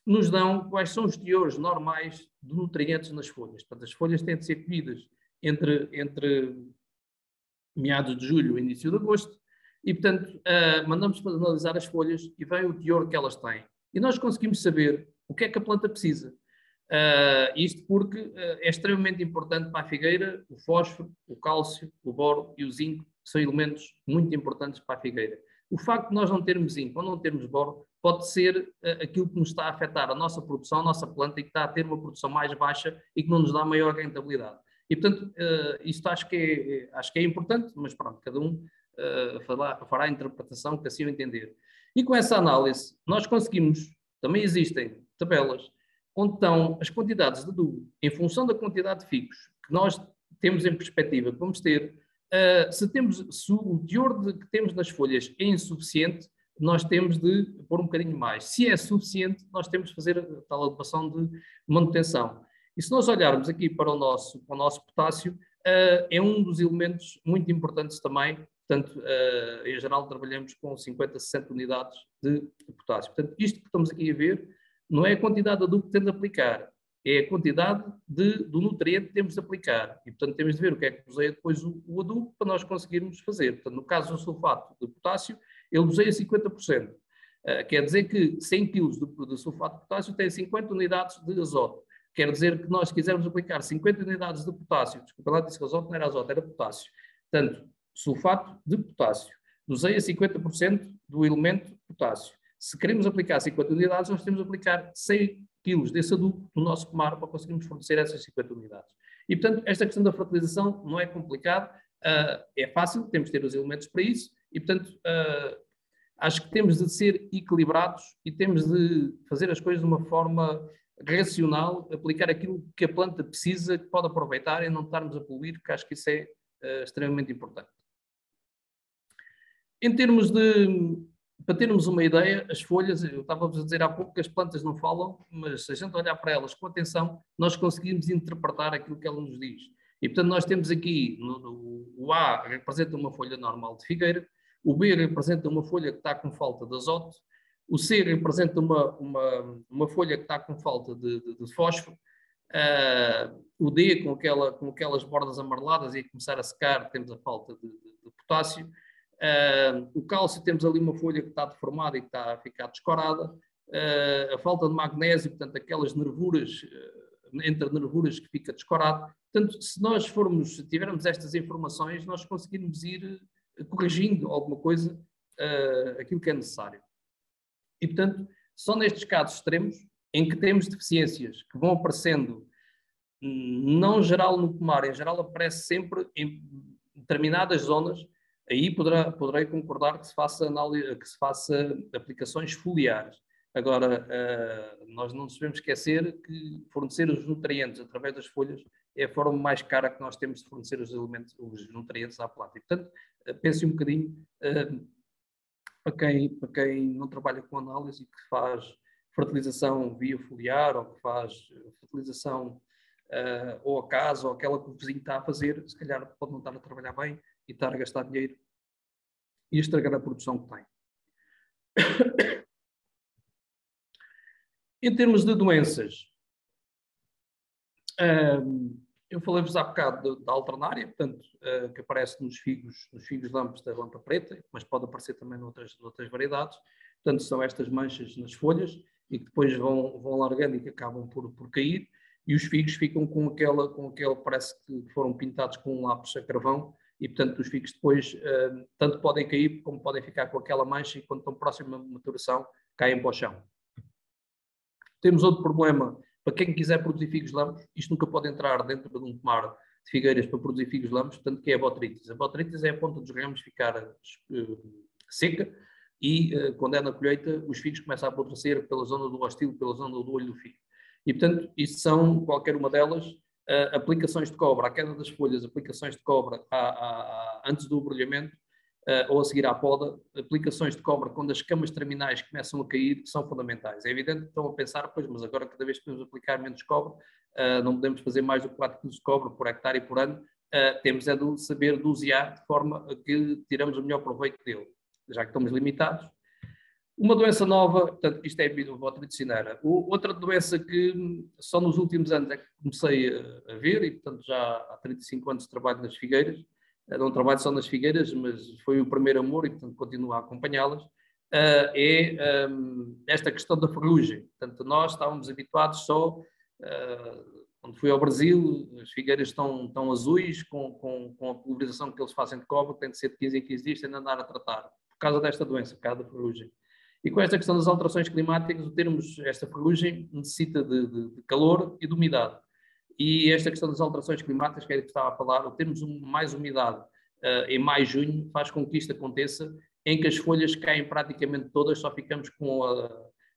nos dão quais são os teores normais de nutrientes nas folhas. Portanto, as folhas têm de ser colhidas entre meados de julho e início de agosto, e, portanto, mandamos para analisar as folhas e vem o teor que elas têm. E nós conseguimos saber o que é que a planta precisa. Isto porque é extremamente importante para a figueira o fósforo, o cálcio, o boro e o zinco, são elementos muito importantes para a figueira. O facto de nós não termos zinco ou não termos boro pode ser aquilo que nos está a afetar a nossa produção, a nossa planta, e que está a ter uma produção mais baixa e que não nos dá maior rentabilidade. E, portanto, isto acho que é importante, mas pronto, cada um fará a interpretação que assim o entender. E com essa análise, nós conseguimos, também existem tabelas, onde estão as quantidades de adubo, em função da quantidade de figos que nós temos em perspectiva que vamos ter, se o teor que temos nas folhas é insuficiente, nós temos de pôr um bocadinho mais. Se é suficiente, nós temos de fazer a tal adequação de manutenção. E se nós olharmos aqui para o nosso potássio, é um dos elementos muito importantes também. Portanto, em geral, trabalhamos com 50, 60 unidades de potássio. Portanto, isto que estamos aqui a ver não é a quantidade de adubo que temos de aplicar, é a quantidade do nutriente que temos de aplicar. E, portanto, temos de ver o que é que doseia depois o adubo para nós conseguirmos fazer. Portanto, no caso do sulfato de potássio, ele doseia 50%. Quer dizer que 100 kg de sulfato de potássio tem 50 unidades de azoto. Quer dizer que nós, se quisermos aplicar 50 unidades de potássio, desculpa lá, disse que azoto não era azoto, era potássio. Portanto, sulfato de potássio doseia 50% do elemento potássio. Se queremos aplicar 50 unidades, nós temos de aplicar 100 kg desse adubo no nosso pomar para conseguirmos fornecer essas 50 unidades. E, portanto, esta questão da fertilização não é complicado, é fácil, temos de ter os elementos para isso e, portanto, acho que temos de ser equilibrados e temos de fazer as coisas de uma forma racional, aplicar aquilo que a planta precisa, que pode aproveitar e não estarmos a poluir, porque acho que isso é extremamente importante. Em termos para termos uma ideia, as folhas, eu estava-vos a dizer há pouco que as plantas não falam, mas se a gente olhar para elas com atenção, nós conseguimos interpretar aquilo que ela nos diz. E, portanto, nós temos aqui, o A representa uma folha normal de figueira, o B representa uma folha que está com falta de azoto, o C representa uma folha que está com falta de fósforo, o D com aquelas bordas amareladas e a começar a secar, temos a falta de potássio. O cálcio, temos ali uma folha que está deformada e que está a ficar descorada. A falta de magnésio, portanto, aquelas nervuras, entre nervuras que fica descorado. Portanto, se nós tivermos estas informações, nós conseguirmos ir corrigindo alguma coisa, aquilo que é necessário. E, portanto, só nestes casos extremos, em que temos deficiências que vão aparecendo, não geral no pomar, em geral aparece sempre em determinadas zonas, aí poderei concordar que se faça aplicações foliares. Agora, nós não nos devemos esquecer que fornecer os nutrientes através das folhas é a forma mais cara que nós temos de fornecer os nutrientes à planta. E, portanto, pense um bocadinho, para quem não trabalha com análise e que faz fertilização via foliar, ou que faz fertilização ou a casa, ou aquela que o vizinho está a fazer, se calhar pode não estar a trabalhar bem e estar a gastar dinheiro e estragar a produção que tem. Em termos de doenças, eu falei-vos há bocado da alternária, portanto, que aparece nos figos lampos da lampa preta, mas pode aparecer também noutras variedades. Portanto, são estas manchas nas folhas e que depois vão largando e que acabam por cair, e os figos ficam com aquele parece que foram pintados com um lápis a carvão, e, portanto, os figos depois tanto podem cair como podem ficar com aquela mancha, e quando estão próximos da maturação, caem para o chão. Temos outro problema, para quem quiser produzir figos lampos, isto nunca pode entrar dentro de um pomar de figueiras para produzir figos lampos, portanto, que é a botrytis. A botrytis é a ponta dos ramos ficar seca, e quando é na colheita, os figos começam a apodrecer pela zona do rostilo, pela zona do olho do figo. E, portanto, isto são, qualquer uma delas, aplicações de cobre, à queda das folhas, aplicações de cobre antes do abrolhamento, ou a seguir à poda, aplicações de cobre quando as camas terminais começam a cair, são fundamentais. É evidente que estão a pensar, pois, mas agora cada vez que podemos aplicar menos cobre, não podemos fazer mais do que 4 kg de cobre por hectare e por ano, temos é de saber dosear de forma a que tiramos o melhor proveito dele, já que estamos limitados. Uma doença nova, portanto, isto é a botrytis cinerea. Outra doença que só nos últimos anos é que comecei a ver, e portanto já há 35 anos trabalho nas figueiras, não trabalho só nas figueiras, mas foi o primeiro amor e portanto continuo a acompanhá-las, é esta questão da ferrugem. Portanto, nós estávamos habituados só Quando fui ao Brasil, as figueiras estão azuis, com a pulverização que eles fazem de cobre, tem de ser de 15 em 15 dias, tem de andar a tratar, por causa desta doença, por causa da ferrugem. E com esta questão das alterações climáticas, termos esta ferrugem necessita de calor e de umidade. E esta questão das alterações climáticas, que é que estava a falar, termos mais umidade em maio, junho, faz com que isto aconteça, em que as folhas caem praticamente todas, só ficamos com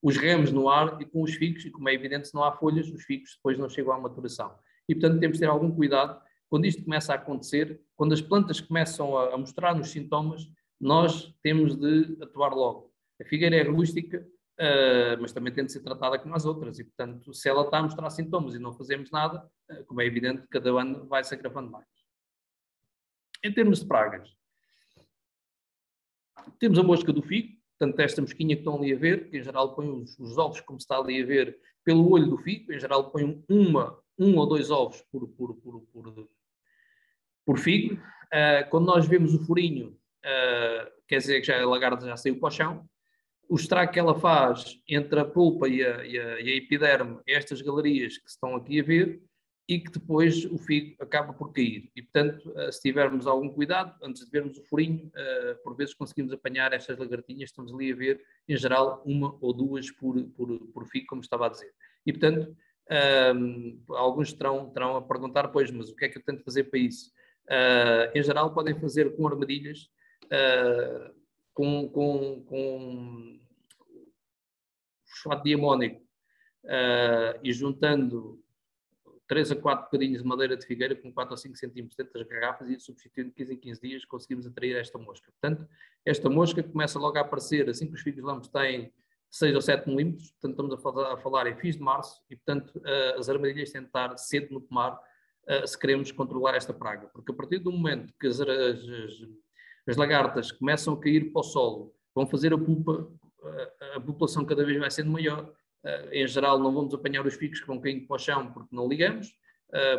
os ramos no ar e com os figos, e como é evidente, se não há folhas, os figos depois não chegam à maturação. E, portanto, temos de ter algum cuidado quando isto começa a acontecer, quando as plantas começam a mostrar-nos sintomas, nós temos de atuar logo. A figueira é rústica, mas também tem de ser tratada como as outras, e, portanto, se ela está a mostrar sintomas e não fazemos nada, como é evidente, cada ano vai se agravando mais. Em termos de pragas, temos a mosca do figo, portanto, esta mosquinha que estão ali a ver, que em geral põe os ovos, como se está ali a ver, pelo olho do figo, em geral põe um ou dois ovos por figo. Quando nós vemos o furinho, quer dizer que a lagarta já saiu para o chão. O estrago que ela faz entre a polpa e a epiderme, estas galerias que estão aqui a ver, e que depois o figo acaba por cair. E, portanto, se tivermos algum cuidado, antes de vermos o furinho, por vezes conseguimos apanhar estas lagartinhas, estamos ali a ver, em geral, uma ou duas por figo, como estava a dizer. E, portanto, alguns terão a perguntar, pois, mas o que é que eu tento fazer para isso? Em geral, podem fazer com armadilhas, com fosfato de amónico e juntando 3 a 4 bocadinhos de madeira de figueira com 4 ou 5 centímetros dentro das garrafas e substituindo de 15 em 15 dias conseguimos atrair esta mosca. Portanto, esta mosca começa logo a aparecer assim que os figos lampos têm 6 ou 7 milímetros, portanto estamos a falar em fins de março e, portanto, as armadilhas têm de estar cedo no pomar se queremos controlar esta praga, porque a partir do momento que as lagartas começam a cair para o solo, vão fazer a pupa, a população cada vez vai sendo maior. Em geral, não vamos apanhar os figos que vão caindo para o chão porque não ligamos,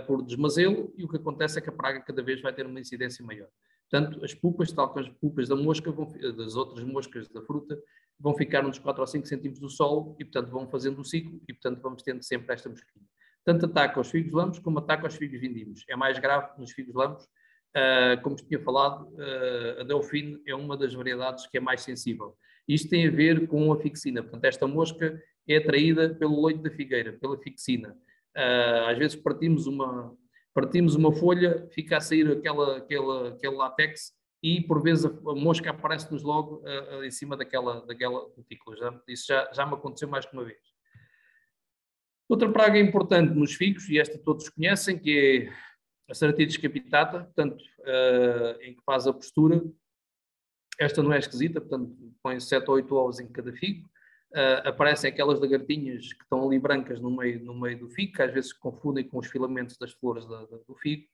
por desmazelo, e o que acontece é que a praga cada vez vai ter uma incidência maior. Portanto, as pupas, tal como as pupas da mosca, das outras moscas da fruta, vão ficar uns 4 ou 5 centímetros do solo e, portanto, vão fazendo o ciclo e, portanto, vamos tendo sempre esta mosquinha. Tanto ataca aos figos lampos como ataca aos figos vindimos. É mais grave nos figos lampos. Como tinha falado, a Delfine é uma das variedades que é mais sensível. Isto tem a ver com a fixina. Portanto, esta mosca é atraída pelo loito da figueira, pela fixina. Às vezes partimos uma folha, fica a sair aquele látex e, por vezes, a mosca aparece-nos logo em cima daquela cutícula. Isso já me aconteceu mais que uma vez. Outra praga importante nos figos, e esta todos conhecem, que é a Ceratizes capitata, portanto, em que faz a postura. Esta não é esquisita, portanto, põe 7 ou 8 ovos em cada figo. Aparecem aquelas lagartinhas que estão ali brancas no meio do figo, que às vezes se confundem com os filamentos das flores do figo.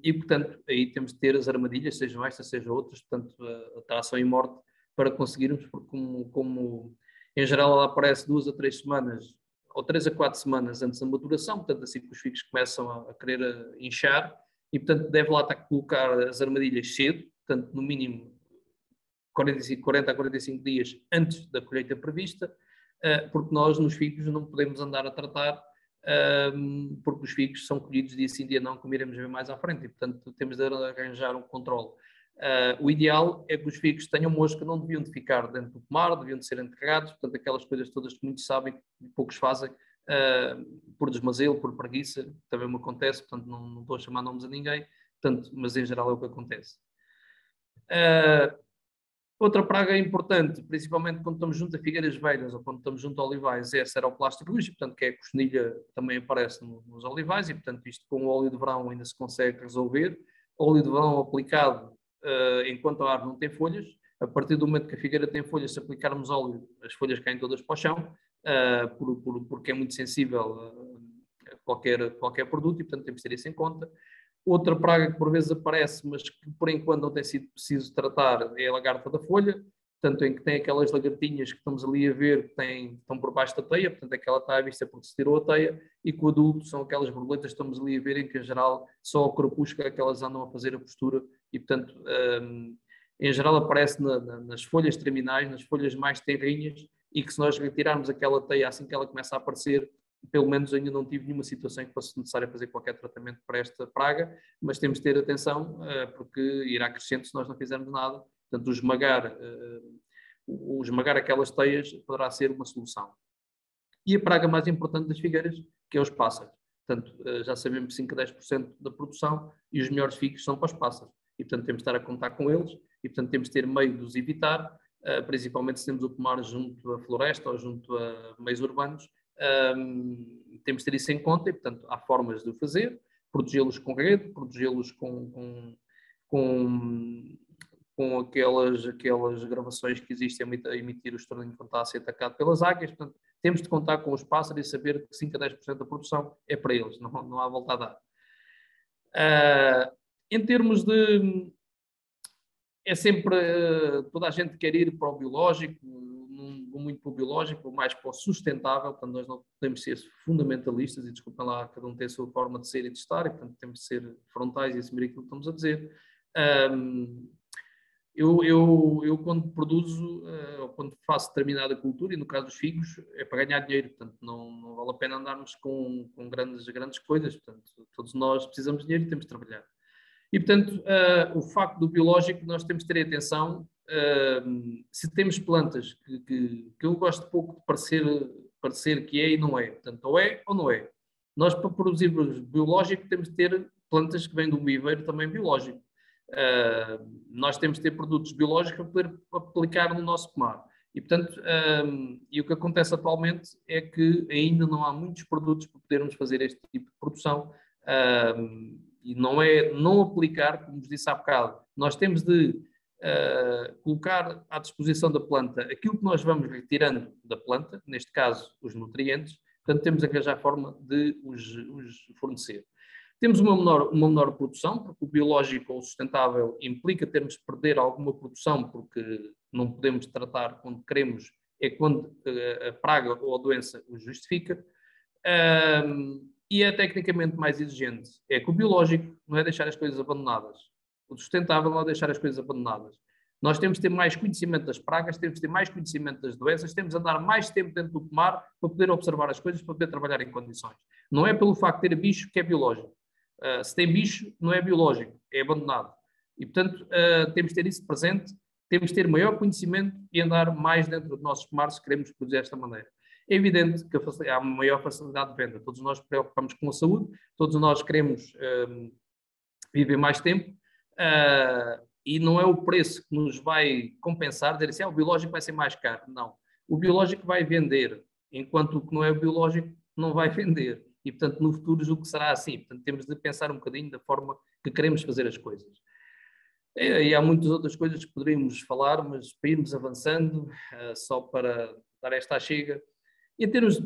E, portanto, aí temos de ter as armadilhas, sejam estas, sejam outras, portanto, a tração e morte, para conseguirmos, porque como em geral ela aparece 2 a 3 semanas, ou 3 a 4 semanas antes da maturação, portanto, assim que os figos começam a querer inchar, e, portanto, deve lá estar a colocar as armadilhas cedo, portanto, no mínimo 40 a 45 dias antes da colheita prevista, porque nós nos figos não podemos andar a tratar, porque os figos são colhidos dia sim, dia não, como iremos ver mais à frente, e, portanto, temos de arranjar um controle. O ideal é que os figos tenham mosca, não deviam de ficar dentro do pomar, deviam de ser enterrados, portanto, aquelas coisas todas que muitos sabem e poucos fazem, por desmazelo, por preguiça, também me acontece, portanto, não estou a chamar nomes a ninguém, portanto, mas em geral é o que acontece. Outra praga importante, principalmente quando estamos junto a figueiras velhas ou quando estamos junto a olivais, é a Ceroplasto ruge, portanto, que é a cochinilha que também aparece nos olivais, e, portanto, isto com o óleo de verão ainda se consegue resolver. O óleo de verão aplicado enquanto a árvore não tem folhas, a partir do momento que a figueira tem folhas, se aplicarmos óleo, as folhas caem todas para o chão, porque é muito sensível a qualquer produto, e, portanto, temos de ter isso em conta. Outra praga que por vezes aparece, mas que por enquanto não tem sido preciso tratar, é a lagarta da folha, portanto, em que tem aquelas lagartinhas que estamos ali a ver, que estão por baixo da teia, portanto, aquela está à vista porque se tirou a teia, e que o adulto são aquelas borboletas que estamos ali a ver, em que, em geral, só ao crepúsculo é que elas andam a fazer a postura, e, portanto, em geral aparece nas folhas terminais, nas folhas mais tenrinhas, e que se nós retirarmos aquela teia assim que ela começa a aparecer, pelo menos ainda não tive nenhuma situação em que fosse necessário fazer qualquer tratamento para esta praga, mas temos de ter atenção, porque irá crescendo se nós não fizermos nada. Portanto, o esmagar aquelas teias poderá ser uma solução. E a praga mais importante das figueiras, que é os pássaros. Portanto, já sabemos que 5 a 10% da produção e os melhores figos são para os pássaros. E, portanto, temos de estar a contar com eles e, portanto, temos de ter meio de os evitar, principalmente se temos o pomar junto à floresta ou junto a meios urbanos. Temos de ter isso em conta e, portanto, há formas de o fazer, protegê-los com rede, protegê-los com aquelas gravações que existem a emitir o estorninho quando está a ser atacado pelas águias. Portanto, temos de contar com os pássaros e saber que 5 a 10% da produção é para eles, não há volta a dar. Em termos de... É sempre... toda a gente quer ir para o biológico, não vou muito para o biológico, vou mais para o sustentável. Portanto, nós não podemos ser fundamentalistas e, desculpem lá, cada um tem a sua forma de ser e de estar, e, portanto, temos de ser frontais e assumir aquilo que estamos a dizer. Eu quando produzo, ou quando faço determinada cultura, e no caso dos figos, é para ganhar dinheiro, portanto não vale a pena andarmos com grandes coisas, portanto todos nós precisamos de dinheiro e temos de trabalhar. E portanto, o facto do biológico, nós temos de ter atenção, se temos plantas que eu gosto pouco de parecer que é e não é, portanto ou é ou não é. Nós para produzirmos biológico temos de ter plantas que vêm do viveiro também biológico. Nós temos de ter produtos biológicos para poder aplicar no nosso pomar. E, portanto, e o que acontece atualmente é que ainda não há muitos produtos para podermos fazer este tipo de produção. E não é não aplicar, como vos disse há bocado, nós temos de colocar à disposição da planta aquilo que nós vamos retirando da planta, neste caso os nutrientes, portanto temos que arranjar forma de os fornecer. Temos uma menor produção, porque o biológico ou o sustentável implica termos de perder alguma produção, porque não podemos tratar quando queremos, é quando a praga ou a doença o justifica. E é tecnicamente mais exigente. É que o biológico não é deixar as coisas abandonadas. O sustentável não é deixar as coisas abandonadas. Nós temos de ter mais conhecimento das pragas, temos de ter mais conhecimento das doenças, temos de andar mais tempo dentro do pomar para poder observar as coisas, para poder trabalhar em condições. Não é pelo facto de ter bicho que é biológico. Se tem bicho, não é biológico, é abandonado. E, portanto, temos de ter isso presente, temos de ter maior conhecimento e andar mais dentro dos nossos pomares se queremos produzir desta maneira. É evidente que há uma maior facilidade de venda. Todos nós preocupamos com a saúde, todos nós queremos viver mais tempo e não é o preço que nos vai compensar, dizer assim, o biológico vai ser mais caro. Não. O biológico vai vender, enquanto o que não é biológico não vai vender. E, portanto, no futuro julgo que será assim. Portanto, temos de pensar um bocadinho da forma que queremos fazer as coisas. E há muitas outras coisas que poderíamos falar, mas para irmos avançando, só para dar esta chega. Em termos de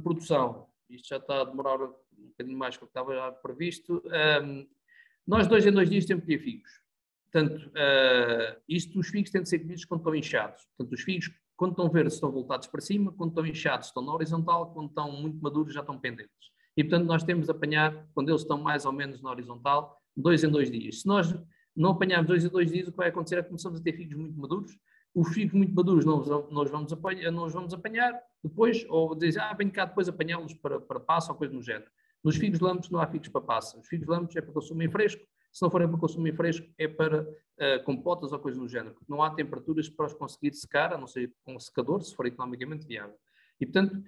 produção, isto já está a demorar um bocadinho mais do que estava já previsto, nós 2 em 2 dias temos que ter figos. Portanto, os figos têm de ser colhidos quando estão inchados. Portanto, os figos, quando estão verdes, estão voltados para cima, quando estão inchados, estão na horizontal, quando estão muito maduros, já estão pendentes. E, portanto, nós temos de apanhar, quando eles estão mais ou menos na horizontal, 2 em 2 dias. Se nós não apanharmos 2 em 2 dias, o que vai acontecer é que começamos a ter figos muito maduros. Os figos muito maduros nós vamos apanhar depois, ou dizer, venho cá depois apanhá-los para passa ou coisa do género. Nos figos lampos não há figos para passa. Os figos lampos é para consumir fresco. Se não forem para consumir fresco, é para compotas ou coisa do género, porque não há temperaturas para os conseguir secar, a não ser com secador, se for economicamente viável. E, portanto,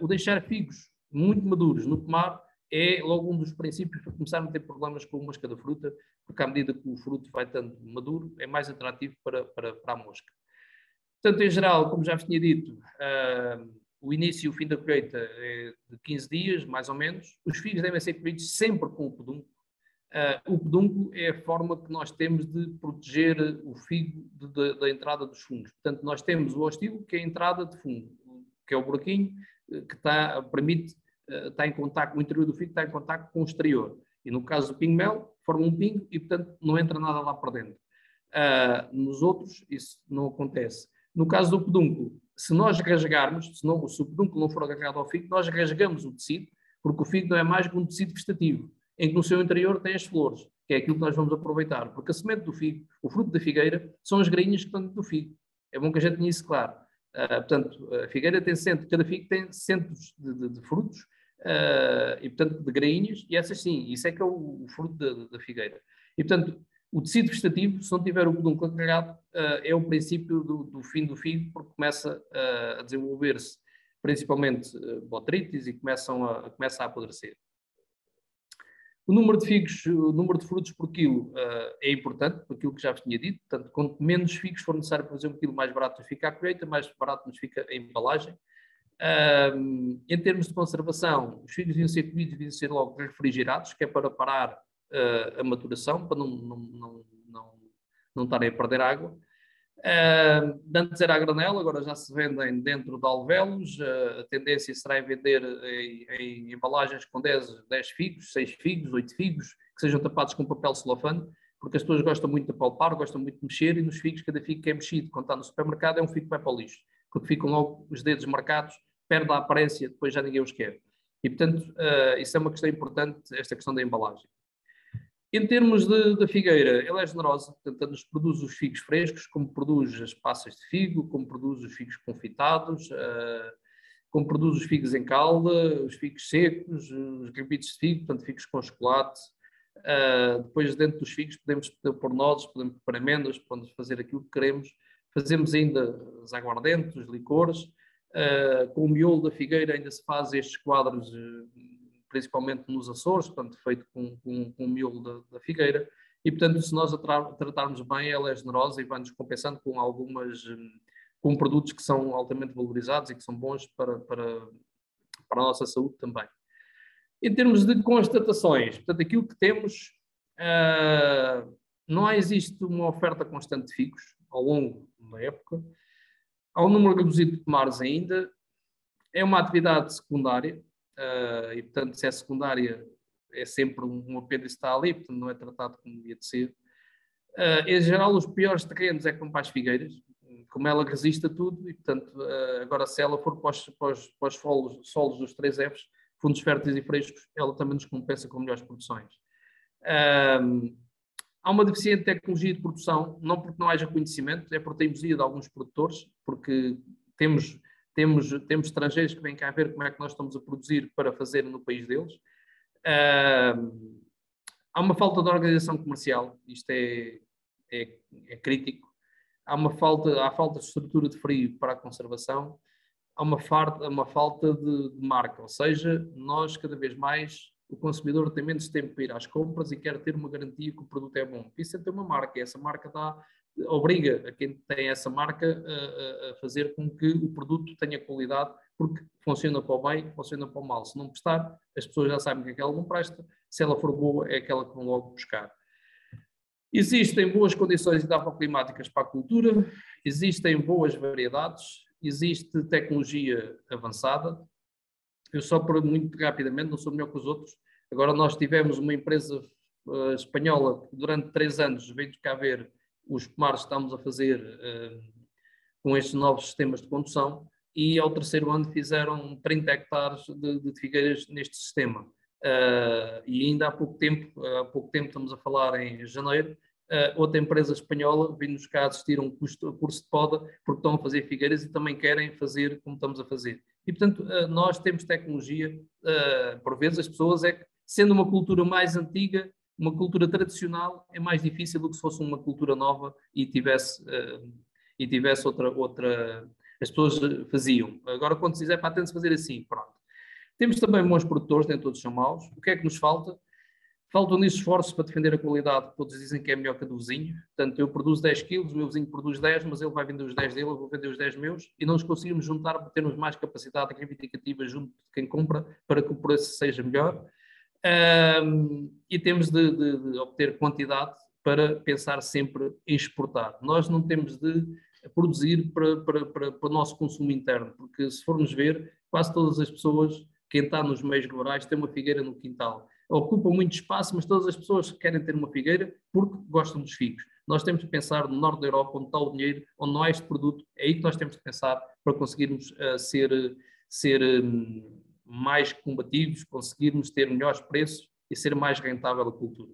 o deixar figos muito maduros no pomar é logo um dos princípios para começar a ter problemas com a mosca da fruta, porque à medida que o fruto vai estando maduro, é mais atrativo para a mosca. Portanto, em geral, como já vos tinha dito, o início e o fim da colheita é de 15 dias, mais ou menos. Os figos devem ser colhidos sempre com o pedúnculo. O pedúnculo é a forma que nós temos de proteger o figo da entrada dos fungos. Portanto, nós temos o hostil, que é a entrada de fungo, que é o buraquinho que permite estar em contacto, o interior do figo está em contacto com o exterior. E no caso do pingo-mel, forma um pingo e, portanto, não entra nada lá para dentro. Nos outros, isso não acontece. No caso do pedúnculo, se nós rasgarmos, se o pedúnculo não for agarrado ao figo, nós rasgamos o tecido, porque o figo não é mais que um tecido vegetativo, em que no seu interior tem as flores, que é aquilo que nós vamos aproveitar, porque a semente do figo, o fruto da figueira, são as grainhas que estão dentro do figo. É bom que a gente tenha isso claro. Portanto, a figueira tem cada figo tem centros de frutos e, portanto, de grainhas, e essas sim, isso é que é o fruto da figueira. E, portanto, o tecido vegetativo, se não tiver o pedúnculo acarregado, é o princípio do fim do figo, porque começa a desenvolver-se principalmente botrytis e começa a apodrecer. O número de figos, o número de frutos por quilo é importante, por aquilo que já vos tinha dito. Portanto, quanto menos figos for necessário para fazer um quilo, mais barato nos fica a colheita, mais barato nos fica a embalagem. Em termos de conservação, os figos deviam ser colhidos, deviam ser logo refrigerados, que é para parar a maturação, para não estarem a perder água. Antes era a granel, agora já se vendem dentro de alvéolos. A tendência será em vender em embalagens com 10 figos, 6 figos, 8 figos, que sejam tapados com papel celofane, porque as pessoas gostam muito de apalpar, gostam muito de mexer, e nos figos, cada figo que é mexido, quando está no supermercado, é um figo que vai para o lixo, porque ficam logo os dedos marcados, perde a aparência, depois já ninguém os quer. E, portanto, isso é uma questão importante, esta questão da embalagem. Em termos da figueira, ela é generosa, portanto, nos produz os figos frescos, como produz as passas de figo, como produz os figos confitados, como produz os figos em calda, os figos secos, os rebitos de figo, portanto, figos com chocolate. Depois, dentro dos figos, podemos pôr nozes, podemos pôr amêndoas, podemos fazer aquilo que queremos. Fazemos ainda os aguardentes, os licores. Com o miolo da figueira ainda se faz estes quadros, principalmente nos Açores, portanto, feito com o miolo da figueira, e, portanto, se nós a tratarmos bem, ela é generosa e vai-nos compensando com produtos que são altamente valorizados e que são bons para a nossa saúde também. Em termos de constatações, portanto, aquilo que temos, não existe uma oferta constante de figos ao longo da época, há um número reduzido de pomares ainda, é uma atividade secundária, e, portanto, se é secundária, é sempre um apêndice que está ali, portanto, não é tratado como devia de ser. Em geral, os piores terrenos é como para as figueiras, como ela resiste a tudo, e, portanto, agora, se ela for para os solos dos 3Fs, fundos férteis e frescos, ela também nos compensa com melhores produções. Há uma deficiente tecnologia de produção, não porque não haja conhecimento, é por teimosia de alguns produtores, porque temos estrangeiros que vêm cá ver como é que nós estamos a produzir para fazer no país deles. Há uma falta de organização comercial, isto é crítico. Há falta de estrutura de frio para a conservação. Há uma falta de marca, ou seja, nós cada vez mais, o consumidor tem menos tempo para ir às compras e quer ter uma garantia que o produto é bom. Isso é ter uma marca, e essa marca obriga a quem tem essa marca a fazer com que o produto tenha qualidade, porque funciona para o bem, funciona para o mal. Se não prestar, as pessoas já sabem que aquela não presta, se ela for boa, é aquela que vão logo buscar. Existem boas condições edafoclimáticas para a cultura, existem boas variedades, existe tecnologia avançada. Eu só muito rapidamente, não sou melhor que os outros. Agora nós tivemos uma empresa espanhola que durante 3 anos veio cá ver os pomares que estamos a fazer com estes novos sistemas de condução, e ao 3º ano fizeram 30 hectares de figueiras neste sistema. E ainda há pouco tempo, estamos a falar em janeiro, outra empresa espanhola veio-nos cá assistir a um curso de poda, porque estão a fazer figueiras e também querem fazer como estamos a fazer. E, portanto, nós temos tecnologia, por vezes as pessoas sendo uma cultura mais antiga, uma cultura tradicional, é mais difícil do que se fosse uma cultura nova e tivesse outra... As pessoas faziam. Agora, quando se dizer, tenta-se fazer assim, pronto. Temos também bons produtores, nem todos são maus. O que é que nos falta? Faltam-nos esforços para defender a qualidade, que todos dizem que é melhor que a do vizinho. Portanto, eu produzo 10 quilos, o meu vizinho produz 10, mas ele vai vender os 10 dele, eu vou vender os 10 meus, e não nos conseguimos juntar para termos mais capacidade reivindicativa junto de quem compra, para que o preço seja melhor. E temos de obter quantidade para pensar sempre em exportar. Nós não temos de produzir para o nosso consumo interno, porque se formos ver, quase todas as pessoas, quem está nos meios rurais, tem uma figueira no quintal. Ocupa muito espaço, mas todas as pessoas querem ter uma figueira porque gostam dos figos. Nós temos que pensar no norte da Europa, onde está o dinheiro, onde não há este produto, é aí que nós temos que pensar para conseguirmos ser mais combativos, conseguirmos ter melhores preços e ser mais rentável a cultura.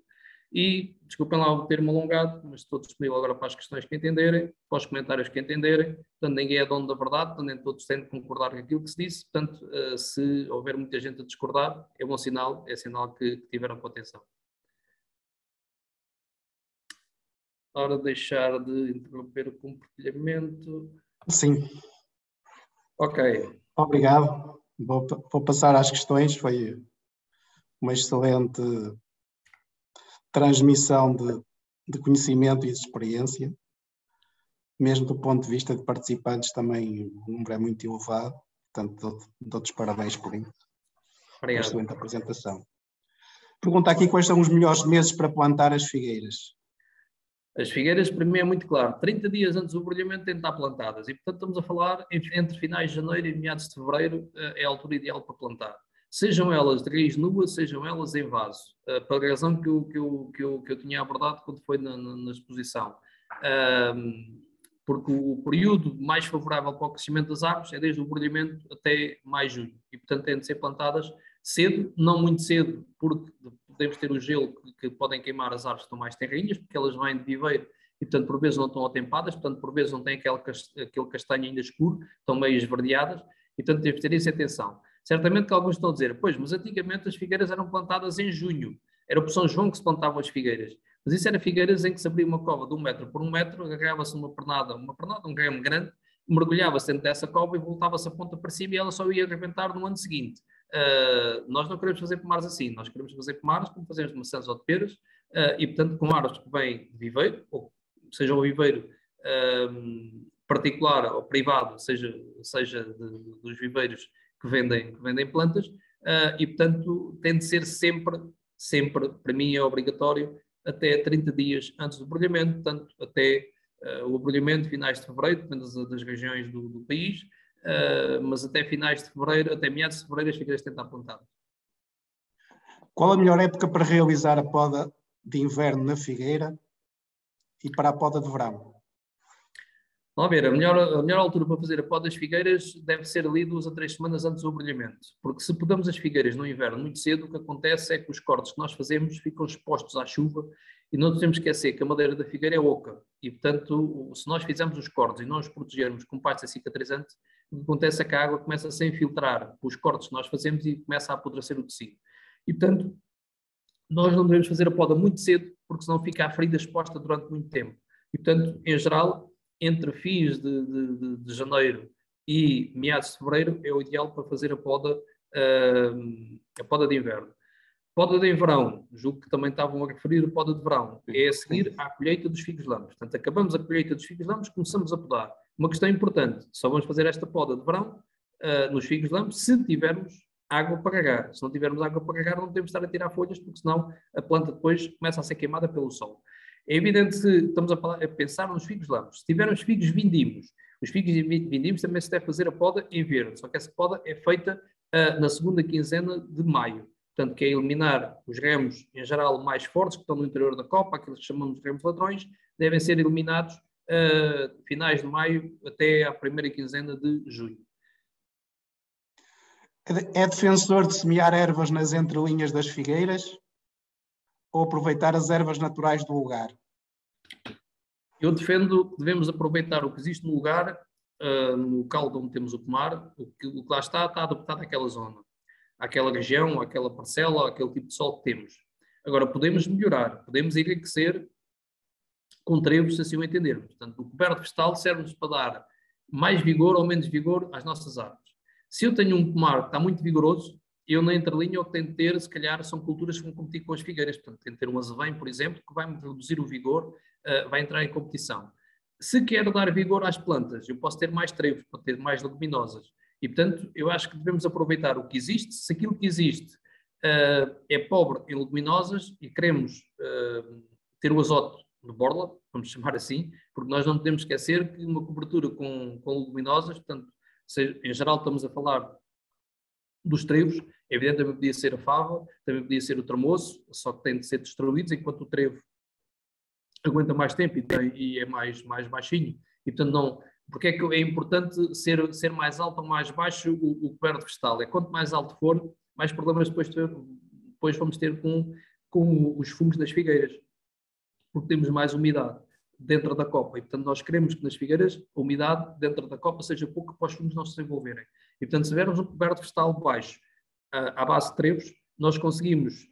E, desculpem lá o termo alongado, mas estou disponível agora para as questões que entenderem, para os comentários que entenderem. Portanto, ninguém é dono da verdade, portanto, nem todos têm de concordar com aquilo que se disse. Portanto, se houver muita gente a discordar, é bom sinal, é sinal que tiveram com atenção. Hora de deixar de interromper o compartilhamento. Sim. Ok. Obrigado. Vou passar às questões. Foi uma excelente transmissão de conhecimento e de experiência. Mesmo do ponto de vista de participantes, também o número é muito elevado. Portanto, dou-te os parabéns por isso. Obrigado. Excelente apresentação. Pergunta aqui quais são os melhores meses para plantar as figueiras. As figueiras, para mim, é muito claro. 30 dias antes do brulhamento têm de estar plantadas. E, portanto, estamos a falar entre finais de janeiro e meados de fevereiro, é a altura ideal para plantar. Sejam elas de raiz nua, sejam elas em vaso. Pela razão que eu tinha abordado quando foi na exposição. Porque o período mais favorável para o crescimento das árvores é desde o brulhamento até maio, junho. E, portanto, têm de ser plantadas cedo, não muito cedo, porque podemos ter o gelo que podem queimar as árvores que estão mais tenrinhas, porque elas vêm de viveiro e, portanto, por vezes não estão atempadas, portanto, por vezes não têm aquele castanho ainda escuro, estão meio esverdeadas, e, portanto, temos de ter isso em atenção. Certamente que alguns estão a dizer, pois, mas antigamente as figueiras eram plantadas em junho, era por São João que se plantavam as figueiras, mas isso era figueiras em que se abria uma cova de 1 metro por 1 metro, agarrava-se uma pernada, um ramo grande, mergulhava-se dentro dessa cova e voltava-se a ponta para cima e ela só ia arrebentar no ano seguinte. Nós não queremos fazer pomares assim, nós queremos fazer pomares como fazemos de maçãs ou de peras, e portanto com árvores que vêm de viveiro, ou seja o viveiro particular ou privado, seja dos viveiros que vendem plantas, e portanto tem de ser sempre, para mim é obrigatório, até 30 dias antes do brulhamento, portanto até o brulhamento finais de fevereiro, depende das regiões do país, mas até finais de fevereiro, até meados de fevereiro, as figueiras têm de estar plantadas. Qual a melhor época para realizar a poda de inverno na figueira e para a poda de verão? Vamos ver, a melhor altura para fazer a poda das figueiras deve ser ali 2 a 3 semanas antes do brulhamento, porque se podamos as figueiras no inverno muito cedo, o que acontece é que os cortes que nós fazemos ficam expostos à chuva e não nos temos que esquecer que a madeira da figueira é oca e, portanto, se nós fizermos os cortes e não os protegermos com pasta cicatrizante, o que acontece é que a água começa a se infiltrar pelos cortes que nós fazemos e começa a apodrecer o tecido. E, portanto, nós não devemos fazer a poda muito cedo, porque senão fica a ferida exposta durante muito tempo. E, portanto, em geral, entre fins de janeiro e meados de fevereiro é o ideal para fazer a poda de inverno. Poda de verão, julgo que também estavam a referir a poda de verão, é a seguir à colheita dos figos lamos. Portanto, acabamos a colheita dos figos lamos, começamos a podar. Uma questão importante, só vamos fazer esta poda de verão nos figos lamos se tivermos água para regar. Se não tivermos água para regar, não podemos estar a tirar folhas, porque senão a planta depois começa a ser queimada pelo sol. É evidente que estamos a pensar nos figos lamos. Se tivermos figos vindimos, os figos vindimos também se deve fazer a poda em verde, só que essa poda é feita na segunda quinzena de maio. Portanto, que é eliminar os ramos, em geral, mais fortes, que estão no interior da copa, aqueles que chamamos de ramos ladrões, devem ser eliminados finais de maio até à primeira quinzena de junho. É defensor de semear ervas nas entrelinhas das figueiras ou aproveitar as ervas naturais do lugar? Eu defendo que devemos aproveitar o que existe no lugar, no local onde temos o pomar, o que lá está adaptado àquela zona, àquela região, àquela parcela, àquele tipo de solo que temos. Agora, podemos melhorar, podemos enriquecer com trevos, se assim o entendermos. Portanto, o coberto vegetal serve-nos para dar mais vigor ou menos vigor às nossas árvores. Se eu tenho um pomar que está muito vigoroso, eu na entrelinha o que tenho de ter, se calhar, são culturas que vão competir com as figueiras. Portanto, tenho de ter um azevém, por exemplo, que vai-me reduzir o vigor, vai entrar em competição. Se quero dar vigor às plantas, eu posso ter mais trevos, posso ter mais leguminosas. E, portanto, eu acho que devemos aproveitar o que existe. Se aquilo que existe é pobre em leguminosas e queremos ter o azote de borla, vamos chamar assim, porque nós não podemos esquecer que uma cobertura com leguminosas, portanto, em geral estamos a falar dos trevos, é evidente também podia ser a fava, também podia ser o tramoço, só que têm de ser destruídos, enquanto o trevo aguenta mais tempo e é mais baixinho. E, portanto, não... Porque é que é importante ser mais alto ou mais baixo o coberto vegetal? É quanto mais alto for, mais problemas depois vamos ter com com os fungos das figueiras, porque temos mais umidade dentro da copa e, portanto, nós queremos que nas figueiras a umidade dentro da copa seja pouca para os fungos não se desenvolverem. E, portanto, se tivermos um coberto vegetal baixo, à base de trevos, nós conseguimos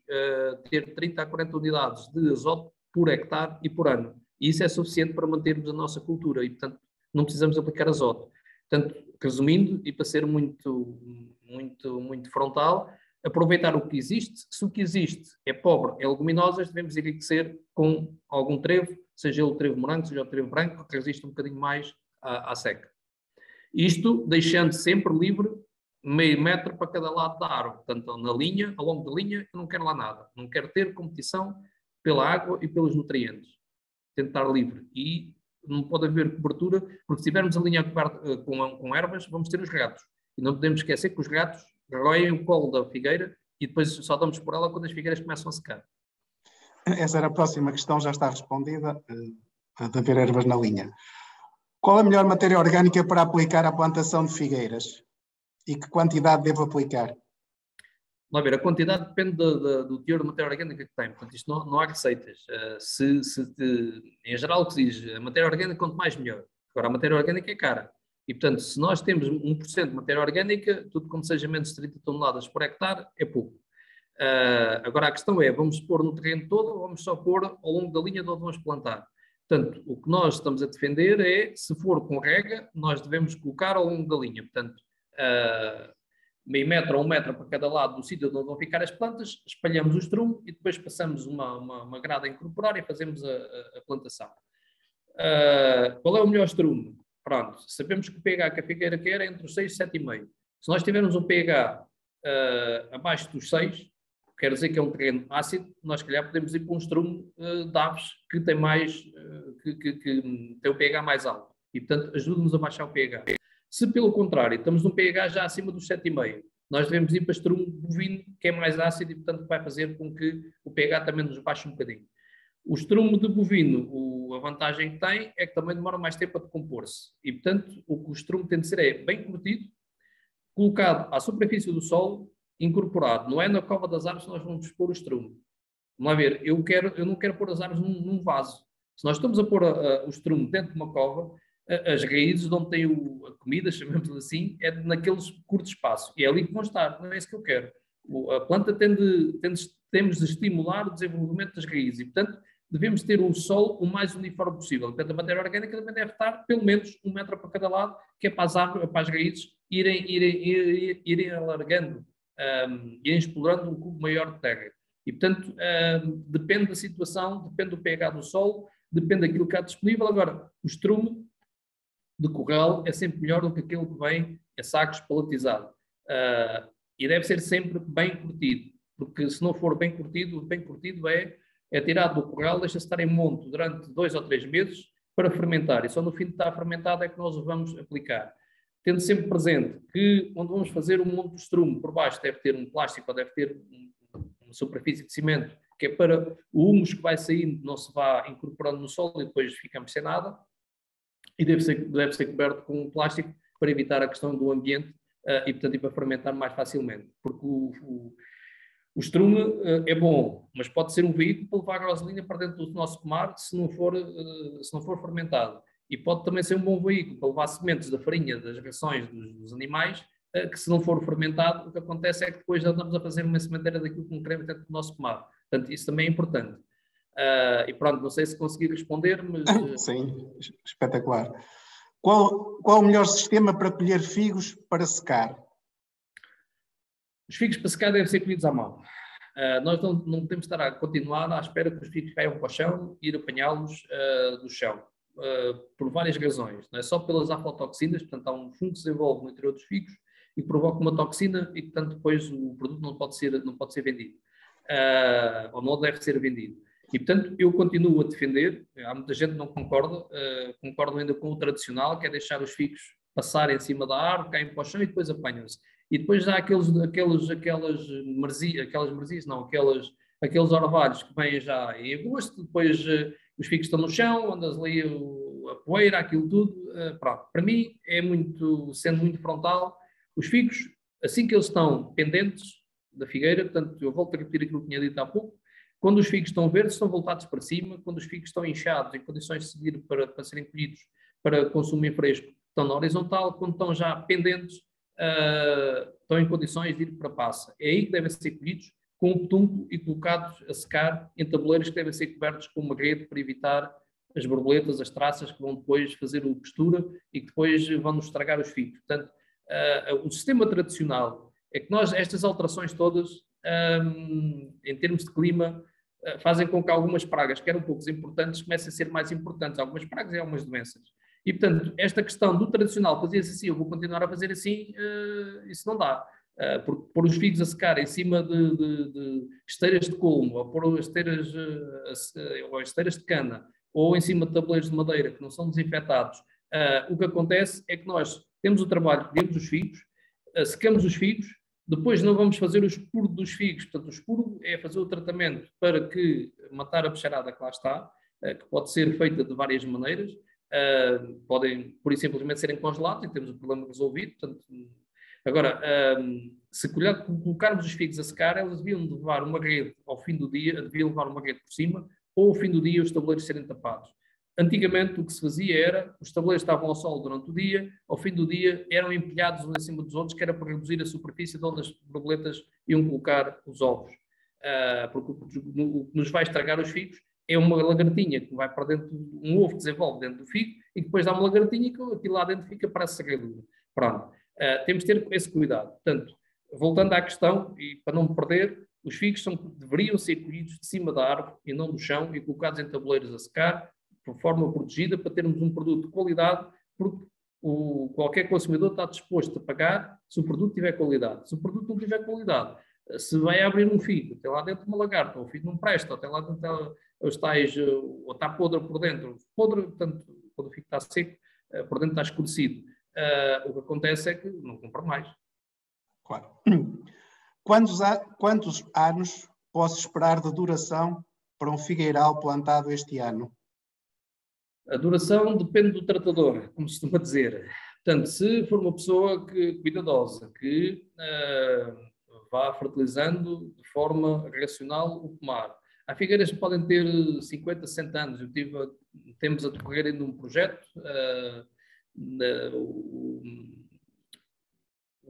ter 30 a 40 unidades de azoto por hectare e por ano. E isso é suficiente para mantermos a nossa cultura e, portanto, não precisamos aplicar azoto. Portanto, resumindo, e para ser muito frontal, aproveitar o que existe. Se o que existe é pobre em leguminosas, devemos enriquecer com algum trevo, seja ele o trevo morango, seja o trevo branco, que resiste um bocadinho mais à seca. Isto deixando sempre livre meio metro para cada lado da árvore. Portanto, na linha, ao longo da linha, eu não quero lá nada. Não quero ter competição pela água e pelos nutrientes. Tentar livre. E não pode haver cobertura, porque se tivermos a linha coberta com ervas, vamos ter os gatos. E não podemos esquecer que os gatos roem o colo da figueira e depois só damos por ela quando as figueiras começam a secar. Essa era a próxima questão, já está respondida, de haver ervas na linha. Qual a melhor matéria orgânica para aplicar à plantação de figueiras? E que quantidade devo aplicar? Vamos ver, a quantidade depende do teor de matéria orgânica que tem. Portanto, isto não há receitas. Em geral, o que se diz, a matéria orgânica quanto mais melhor. Agora, a matéria orgânica é cara. E, portanto, se nós temos 1% de matéria orgânica, tudo como seja menos de 30 toneladas por hectare, é pouco. Agora, a questão é, vamos pôr no terreno todo ou vamos só pôr ao longo da linha de onde vamos plantar? Portanto, o que nós estamos a defender é, se for com rega, nós devemos colocar ao longo da linha. Portanto, meio metro ou 1 metro para cada lado do sítio onde vão ficar as plantas, espalhamos o estrume e depois passamos uma grada a incorporar e fazemos a plantação. Qual é o melhor estrume? Pronto, sabemos que o pH que a figueira quer é entre os 6 e 7,5. Se nós tivermos um pH abaixo dos 6, quer dizer que é um terreno ácido, nós, se calhar, podemos ir para um estrume de aves que tem mais, que tem o pH mais alto. E, portanto, ajuda-nos a baixar o pH. Se, pelo contrário, estamos num pH já acima dos 7,5, nós devemos ir para estrume bovino, que é mais ácido e, portanto, vai fazer com que o pH também nos baixe um bocadinho. O estrume de bovino, a vantagem que tem é que também demora mais tempo a decompor-se. E, portanto, o que o estrume tem de ser é bem curtido, colocado à superfície do solo, incorporado. Não é na cova das árvores que nós vamos pôr o estrume. Vamos lá ver, eu não quero pôr as árvores num vaso. Se nós estamos a pôr o estrume dentro de uma cova, as raízes de onde tem a comida, chamamos assim, é naqueles curtos espaços. E é ali que vão estar, não é isso que eu quero. A planta temos de estimular o desenvolvimento das raízes e, portanto, devemos ter um solo o mais uniforme possível. Portanto, a matéria orgânica também deve estar pelo menos 1 metro para cada lado, que é para as árvores, para as raízes irem alargando, irem explorando um cubo maior de terra. E, portanto, depende da situação, depende do pH do solo, depende daquilo que há disponível. Agora, o estrume de corral é sempre melhor do que aquele que vem a sacos paletizado. E deve ser sempre bem curtido, porque se não for bem curtido é tirado do corral, deixa-se estar em monte durante 2 ou 3 meses para fermentar. E só no fim de estar fermentado é que nós o vamos aplicar. Tendo sempre presente que, onde vamos fazer um monte de estrume, por baixo deve ter um plástico ou deve ter uma superfície de cimento, que é para o humus que vai saindo não se vá incorporando no solo e depois ficamos sem nada. E deve ser coberto com um plástico para evitar a questão do ambiente e, portanto, e para fermentar mais facilmente. Porque o estrume é bom, mas pode ser um veículo para levar a groselhinha para dentro do nosso pomar se não for fermentado. E pode também ser um bom veículo para levar sementes da farinha, das rações dos animais, que se não for fermentado, o que acontece é que depois já estamos a fazer uma sementeira daquilo que não queremos dentro do nosso pomar. Portanto, isso também é importante. E pronto, não sei se consegui responder, mas... Sim, espetacular. Qual o melhor sistema para colher figos para secar? Os figos para secar devem ser colhidos à mão. Nós não temos de estar a continuar à espera que os figos caiam para o chão e ir apanhá-los do chão, por várias razões. Não é só pelas aflatoxinas, portanto há um fungo que se desenvolve no interior dos figos e provoca uma toxina e, portanto, depois o produto não pode ser vendido, ou não deve ser vendido. E, portanto, eu continuo a defender, há muita gente que não concorda, concordo ainda com o tradicional, que é deixar os figos passarem em cima da árvore, caem para o chão e depois apanham-se. E depois há aqueles orvalhos que vêm já em agosto, depois os figos estão no chão, andas ali a poeira, aquilo tudo. Pronto. Para mim, sendo muito frontal, os figos, assim que eles estão pendentes da figueira, portanto, eu volto a repetir aquilo que tinha dito há pouco, Quando os figos estão verdes, estão voltados para cima. Quando os figos estão inchados, em condições de seguir para serem colhidos para consumo em fresco, estão na horizontal. Quando estão já pendentes, estão em condições de ir para a passa. É aí que devem ser colhidos com o petunco e colocados a secar em tabuleiros que devem ser cobertos com uma rede para evitar as borboletas, as traças que vão depois fazer a costura e que depois vão nos estragar os figos. Portanto, o sistema tradicional é que estas alterações todas, em termos de clima, fazem com que algumas pragas, que eram poucos importantes, comecem a ser mais importantes. Algumas pragas e algumas doenças. E, portanto, esta questão do tradicional, fazer-se assim, eu vou continuar a fazer assim, isso não dá. Porque pôr os figos a secar em cima de esteiras de colmo, ou pôr esteiras de cana, ou em cima de tabuleiros de madeira que não são desinfetados, o que acontece é que nós temos o trabalho, colhemos os figos, secamos os figos, depois não vamos fazer o expurgo dos figos. Portanto, o expurgo é fazer o tratamento para matar a bicharada que lá está, que pode ser feita de várias maneiras. Podem, por isso, simplesmente serem congelados e temos o problema resolvido. Portanto, agora, se colocarmos os figos a secar, eles deviam levar uma rede ao fim do dia, deviam levar uma rede por cima, ou ao fim do dia os tabuleiros serem tapados. Antigamente o que se fazia era, os tabuleiros estavam ao sol durante o dia, ao fim do dia eram empilhados uns em cima dos outros, que era para reduzir a superfície de onde as borboletas iam colocar os ovos. Porque o que nos vai estragar os figos é uma lagartinha que vai para dentro, um ovo que desenvolve dentro do figo e depois dá uma lagartinha que aquilo lá dentro fica para a sagradura. Pronto. Temos de ter esse cuidado. Portanto, voltando à questão, e para não me perder, os figos deveriam ser colhidos de cima da árvore e não do chão e colocados em tabuleiros a secar, de forma protegida, para termos um produto de qualidade, porque qualquer consumidor está disposto a pagar se o produto tiver qualidade. Se o produto não tiver qualidade, se vai abrir um figo, tem lá dentro uma lagarta, ou o figo não presta, ou tem lá dentro os tais, ou está podre por dentro, portanto, quando o figo está seco, por dentro está escurecido. O que acontece é que não compra mais. Claro. Quantos anos posso esperar de duração para um figueiral plantado este ano? A duração depende do tratador, como se costuma dizer. Portanto, se for uma pessoa cuidadosa, que vá fertilizando de forma racional o pomar. Há figueiras que podem ter 50, 60 anos. Temos a decorrer ainda um projeto, o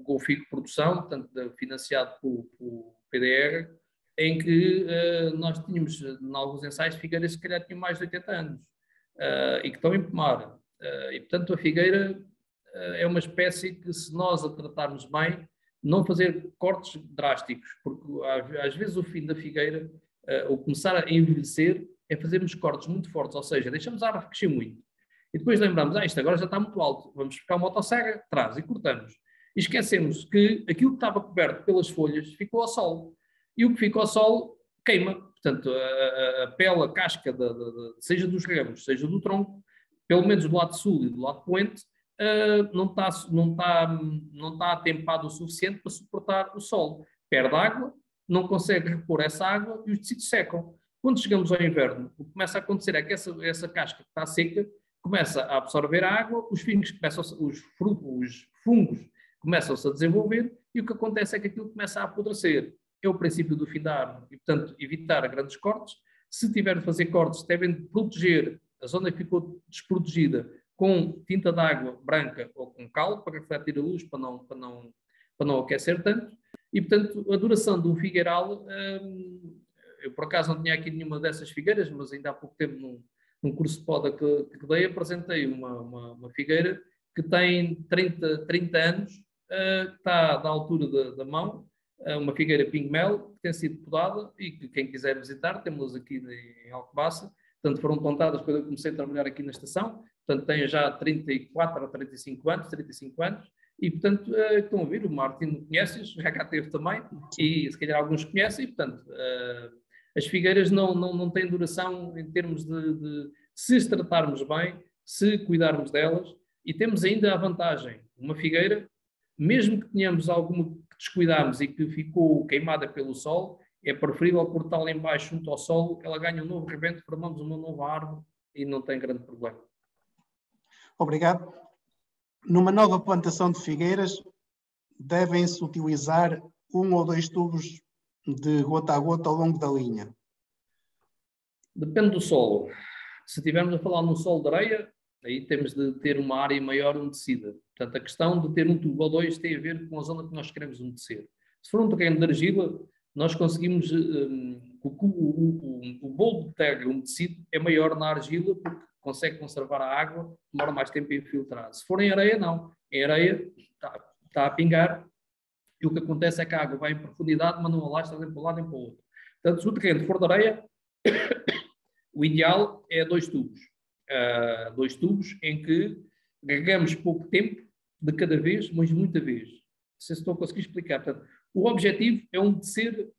Golfigo Produção, portanto, financiado pelo PDR, em que nós tínhamos, em alguns ensaios, figueiras que se calhar tinham mais de 80 anos e que estão em pomar. E, portanto, a figueira é uma espécie que, se nós a tratarmos bem, não fazer cortes drásticos, porque às vezes o fim da figueira, ou começar a envelhecer, é fazermos cortes muito fortes, ou seja, deixamos a árvore crescer muito. E depois lembramos, isto agora já está muito alto, vamos buscar uma motosserra atrás e cortamos. E esquecemos que aquilo que estava coberto pelas folhas ficou ao sol. E o que fica ao sol queima. Portanto, a pele, a casca, seja dos ramos, seja do tronco, pelo menos do lado sul e do lado poente, não está atempado o suficiente para suportar o sol. Perde água, não consegue repor essa água e os tecidos secam. Quando chegamos ao inverno, o que começa a acontecer é que essa casca que está seca começa a absorver a água, os fungos começam-se a desenvolver e o que acontece é que aquilo começa a apodrecer. É o princípio do fim da árvore e, portanto, evitar grandes cortes. Se tiver de fazer cortes, devem proteger a zona que ficou desprotegida com tinta d'água branca ou com cal, para refletir a luz, para não aquecer tanto. E, portanto, a duração de um figueiral, eu por acaso não tinha aqui nenhuma dessas figueiras, mas ainda há pouco tempo num curso de poda que dei, apresentei uma figueira que tem 30 anos, que está da altura da mão, uma figueira pigmel, que tem sido podada e que quem quiser visitar, temos aqui em Alcobaça. Portanto, foram plantadas quando eu comecei a trabalhar aqui na estação. Portanto, tenho já 34 a 35 anos, e, portanto, estão a ouvir, o Martim conhece-os, já cá teve também, e se calhar alguns conhecem, e, portanto, as figueiras não têm duração em termos de se as tratarmos bem, se cuidarmos delas, e temos ainda a vantagem, uma figueira, mesmo que tenhamos alguma que descuidarmos e que ficou queimada pelo sol, é preferível cortá-la em baixo junto ao solo, ela ganha um novo rebento, formamos uma nova árvore e não tem grande problema. Obrigado. Numa nova plantação de figueiras, devem-se utilizar 1 ou 2 tubos de gota a gota ao longo da linha. Depende do solo. Se estivermos a falar num solo de areia, aí temos de ter uma área maior umedecida. Portanto, a questão de ter um tubo ou dois tem a ver com a zona que nós queremos umedecer. Se for um terreno de argila, nós conseguimos... o bolo de terra umedecido é maior na argila porque consegue conservar a água, demora mais tempo a infiltrar. Se for em areia, não. Em areia está a pingar e o que acontece é que a água vai em profundidade, mas não alastra nem para um lado nem para o outro. Portanto, se o terreno for de areia, o ideal é dois tubos. Dois tubos em que regamos pouco tempo de cada vez, mas muita vez. Não sei se estou a conseguir explicar. Portanto, o objetivo é umedecer,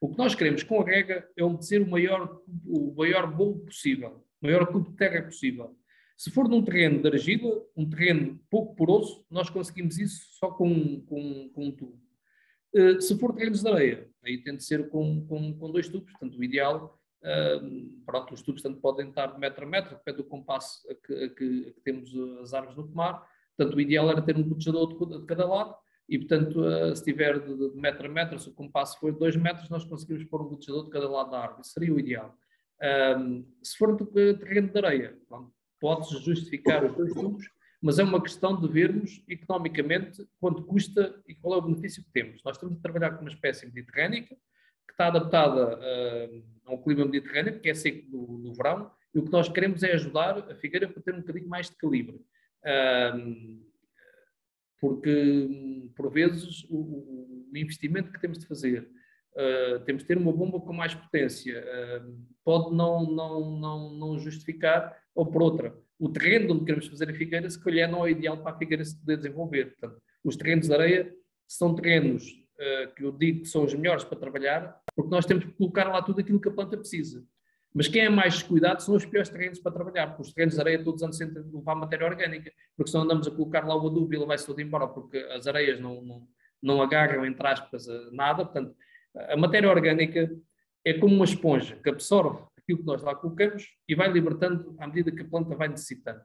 o que nós queremos com a rega é umedecer o maior bolo possível, o maior cubo de terra possível. Se for num terreno de argila, um terreno pouco poroso, nós conseguimos isso só com um tubo. Se for terrenos de areia, aí tem de ser com dois tubos. Portanto, o ideal, pronto, os tubos tanto podem estar de metro a metro, depende do compasso a que temos as árvores no pomar. Portanto, o ideal era ter um botejador de cada lado e, portanto, se tiver de metro a metro, se o compasso for de 2 metros, nós conseguimos pôr um botejador de cada lado da árvore. Isso seria o ideal. Se for de terreno de areia, pode-se justificar os dois tubos, mas é uma questão de vermos economicamente quanto custa e qual é o benefício que temos. Nós estamos a trabalhar com uma espécie mediterrânica que está adaptada a um clima mediterrâneo, que é seco no verão, e o que nós queremos é ajudar a figueira para ter um bocadinho mais de calibre. Porque, por vezes, o investimento que temos de fazer, temos de ter uma bomba com mais potência, pode não justificar, ou por outra, o terreno onde queremos fazer a figueira, se calhar não é ideal para a figueira se poder desenvolver. Portanto, os terrenos de areia são terrenos que eu digo que são os melhores para trabalhar, porque nós temos que colocar lá tudo aquilo que a planta precisa. Mas quem é mais descuidado são os piores terrenos para trabalhar, porque os terrenos de areia todos andam sempre a levar matéria orgânica, porque se não andamos a colocar lá o adubo e ele vai-se todo embora, porque as areias não agarram, entre aspas, nada. Portanto, a matéria orgânica é como uma esponja que absorve aquilo que nós lá colocamos e vai libertando à medida que a planta vai necessitando.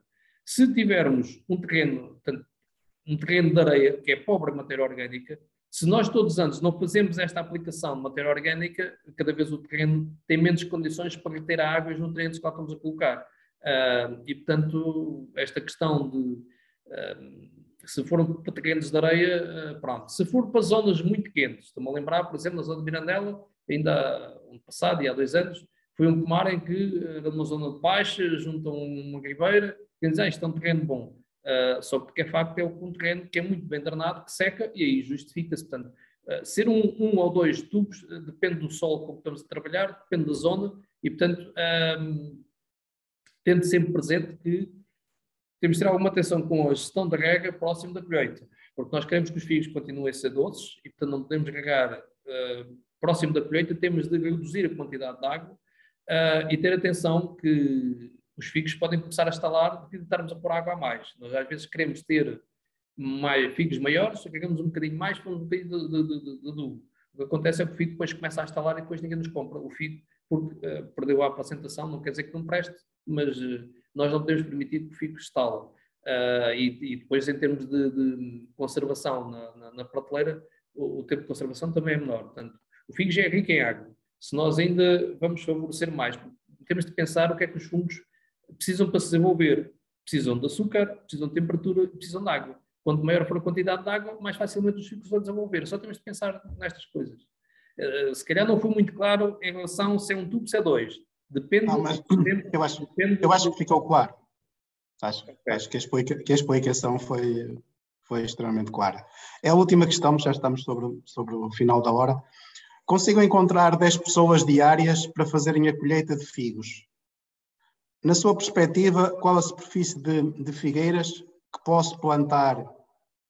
Se tivermos um terreno de areia, que é pobre em matéria orgânica, se nós todos os anos não fazemos esta aplicação de matéria orgânica, cada vez o terreno tem menos condições para reter a água e os nutrientes que lá estamos a colocar. E, portanto, esta questão de... se foram para terrenos de areia, pronto. Se for para zonas muito quentes, estou-me a lembrar, por exemplo, na zona de Mirandela, ainda ano passado e há 2 anos, foi um pomar em que era uma zona de baixa, junto a uma ribeira, e dizem, isto é um terreno bom. Só porque é facto é um terreno que é muito bem drenado, que seca, e aí justifica-se. Portanto, ser um ou dois tubos depende do solo com que estamos a trabalhar, depende da zona, e, portanto, tendo sempre presente que temos de ter alguma atenção com a gestão da rega próximo da colheita, porque nós queremos que os figos continuem a ser doces e, portanto, não podemos regar próximo da colheita, temos de reduzir a quantidade de água e ter atenção que os figos podem começar a estalar devido a estarmos a pôr água a mais. Nós às vezes queremos ter figos maiores, só regamos um bocadinho mais para um bocadinho de adubo. O que acontece é que o figo depois começa a estalar e depois ninguém nos compra o figo porque perdeu a apresentação, não quer dizer que não preste, mas nós não podemos permitir que o figo estale. E depois, em termos de conservação na prateleira, o tempo de conservação também é menor. Portanto, o figo já é rico em água. Se nós ainda vamos favorecer mais, temos de pensar o que é que os fungos precisam para se desenvolver. Precisam de açúcar, precisam de temperatura, precisam de água. Quanto maior for a quantidade de água, mais facilmente os figos vão desenvolver. Só temos de pensar nestas coisas. Se calhar não foi muito claro em relação se é um tubo, se é dois. Depende. Não, mas eu acho que ficou claro. Acho que a explicação foi extremamente clara. É a última questão, já estamos sobre o final da hora. Consigo encontrar 10 pessoas diárias para fazerem a colheita de figos. Na sua perspectiva, qual a superfície de figueiras que posso plantar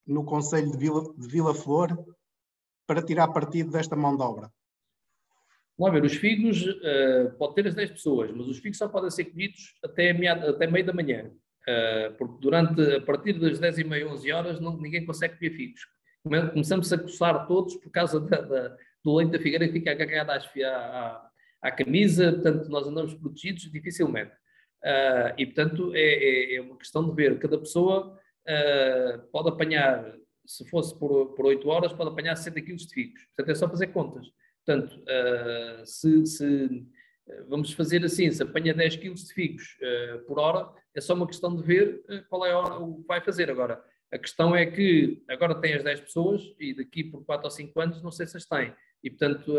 no concelho de Vila Flor para tirar partido desta mão de obra? Vamos ver, os figos pode ter as 10 pessoas, mas os figos só podem ser colhidos até meio da manhã. Porque a partir das 10h30, 11 horas, ninguém consegue colher figos. Começamos a coçar todos por causa do leite da figueira que fica agarrado à camisa, portanto nós andamos protegidos dificilmente. E portanto é uma questão de ver, cada pessoa pode apanhar, se fosse por 8 horas, pode apanhar 60 kg de figos. Portanto é só fazer contas. Portanto, se vamos fazer assim, se apanha 10 kg de figos por hora, é só uma questão de ver qual é a hora o que vai fazer. Agora, a questão é que agora tem as 10 pessoas e daqui por 4 ou 5 anos não sei se as tem. E, portanto,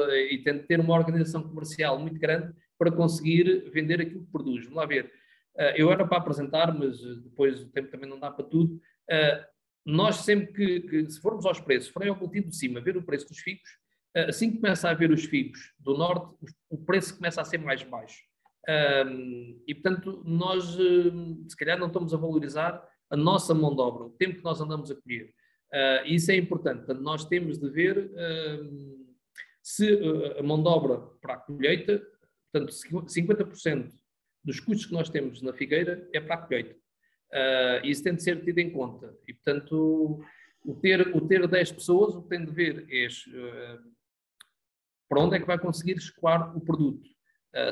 tem de ter uma organização comercial muito grande para conseguir vender aquilo que produz. Vamos lá ver. Eu era para apresentar, mas depois o tempo também não dá para tudo. Nós sempre que se formos aos preços, se forem ao boletim de cima, ver o preço dos figos, assim que começa a ver os figos do norte, o preço começa a ser mais baixo. E, portanto, nós se calhar não estamos a valorizar a nossa mão de obra, o tempo que nós andamos a colher. E isso é importante. Portanto, nós temos de ver se a mão de obra para a colheita, portanto, 50% dos custos que nós temos na figueira é para a colheita. Isso tem de ser tido em conta. E, portanto, o ter 10 pessoas, o que tem de ver é para onde é que vai conseguir escoar o produto.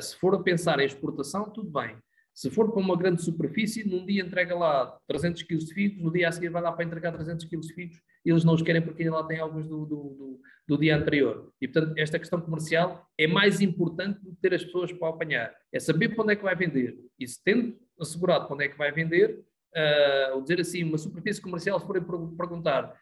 Se for a pensar em exportação, tudo bem. Se for para uma grande superfície, num dia entrega lá 300 kg de figos, no dia a seguir vai lá para entregar 300 kg de figos, e eles não os querem porque lá tem alguns do dia anterior. E, portanto, esta questão comercial é mais importante do que ter as pessoas para apanhar. É saber para onde é que vai vender. E se tendo assegurado para onde é que vai vender, ou dizer assim, uma superfície comercial, se forem perguntar,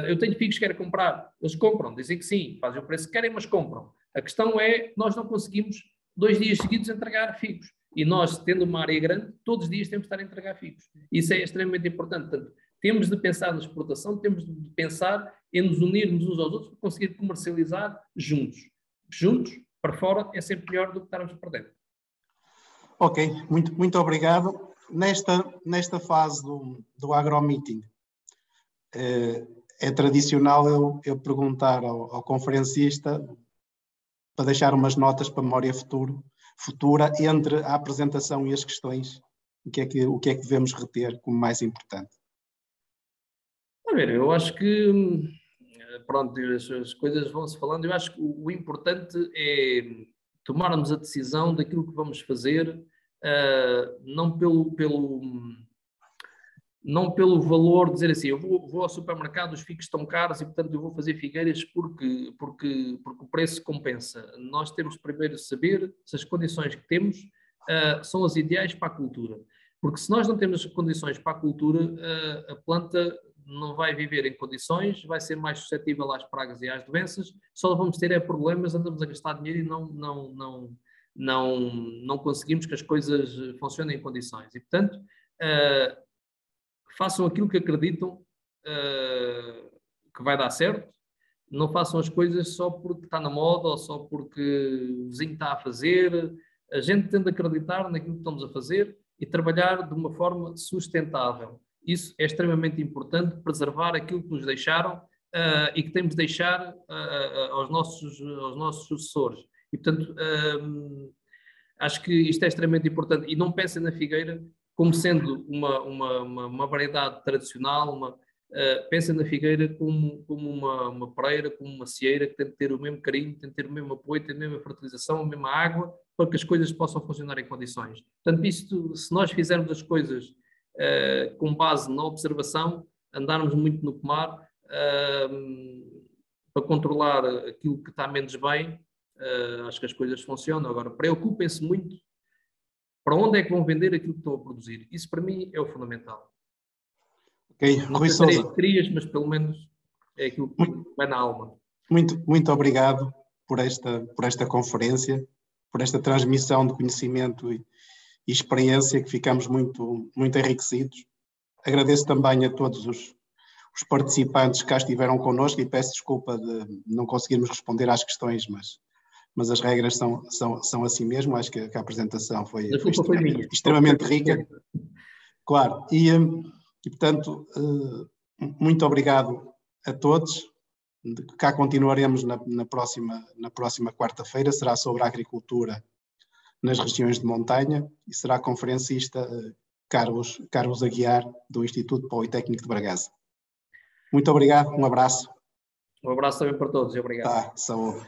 eu tenho figos que quero comprar, eles compram, dizem que sim, fazem o preço que querem, mas compram. A questão é que nós não conseguimos 2 dias seguidos entregar figos. E nós, tendo uma área grande, todos os dias temos de estar a entregar figos. Isso é extremamente importante. Portanto, temos de pensar na exportação, temos de pensar em nos unirmos uns aos outros para conseguir comercializar juntos. Juntos, para fora, é sempre melhor do que estarmos para dentro. Ok, muito obrigado. Nesta fase do AgroMeeting, é tradicional eu perguntar ao conferencista para deixar umas notas para a memória futura entre a apresentação e as questões. O que é que devemos reter como mais importante? A ver, eu acho que, pronto, as coisas vão-se falando. Eu acho que o importante é tomarmos a decisão daquilo que vamos fazer, não pelo valor, dizer assim, eu vou ao supermercado, os figos estão caros e, portanto, eu vou fazer figueiras porque o preço compensa. Nós temos primeiro de saber se as condições que temos são as ideais para a cultura. Porque se nós não temos condições para a cultura, a planta não vai viver em condições, vai ser mais suscetível às pragas e às doenças, só vamos ter problemas, andamos a gastar dinheiro e não conseguimos que as coisas funcionem em condições. E, portanto, façam aquilo que acreditam que vai dar certo, não façam as coisas só porque está na moda ou só porque o vizinho está a fazer. A gente tem de acreditar naquilo que estamos a fazer e trabalhar de uma forma sustentável. Isso é extremamente importante, preservar aquilo que nos deixaram e que temos de deixar aos nossos sucessores. E, portanto, acho que isto é extremamente importante. E não pensem na figueira como sendo uma variedade tradicional, pensem na figueira como uma pereira, como uma cieira, que tem de ter o mesmo carinho, tem de ter o mesmo apoio, tem a mesma fertilização, a mesma água, para que as coisas possam funcionar em condições. Portanto, isto, se nós fizermos as coisas com base na observação, andarmos muito no pomar, para controlar aquilo que está menos bem, acho que as coisas funcionam. Agora, preocupem-se muito para onde é que vão vender aquilo que estão a produzir. Isso, para mim, é o fundamental. Ok, Rui Sousa. Mas pelo menos é aquilo que vai na alma. Muito obrigado por esta conferência, por esta transmissão de conhecimento e experiência, que ficamos muito enriquecidos. Agradeço também a todos os participantes que cá estiveram connosco e peço desculpa de não conseguirmos responder às questões, mas as regras são assim mesmo. Acho que a apresentação foi extremamente rica. Claro, e portanto, muito obrigado a todos. Cá continuaremos na próxima quarta-feira, será sobre a agricultura nas regiões de montanha e será conferencista Carlos Aguiar, do Instituto Politécnico de Bragança. Muito obrigado, um abraço. Um abraço também para todos, obrigado. Saúde.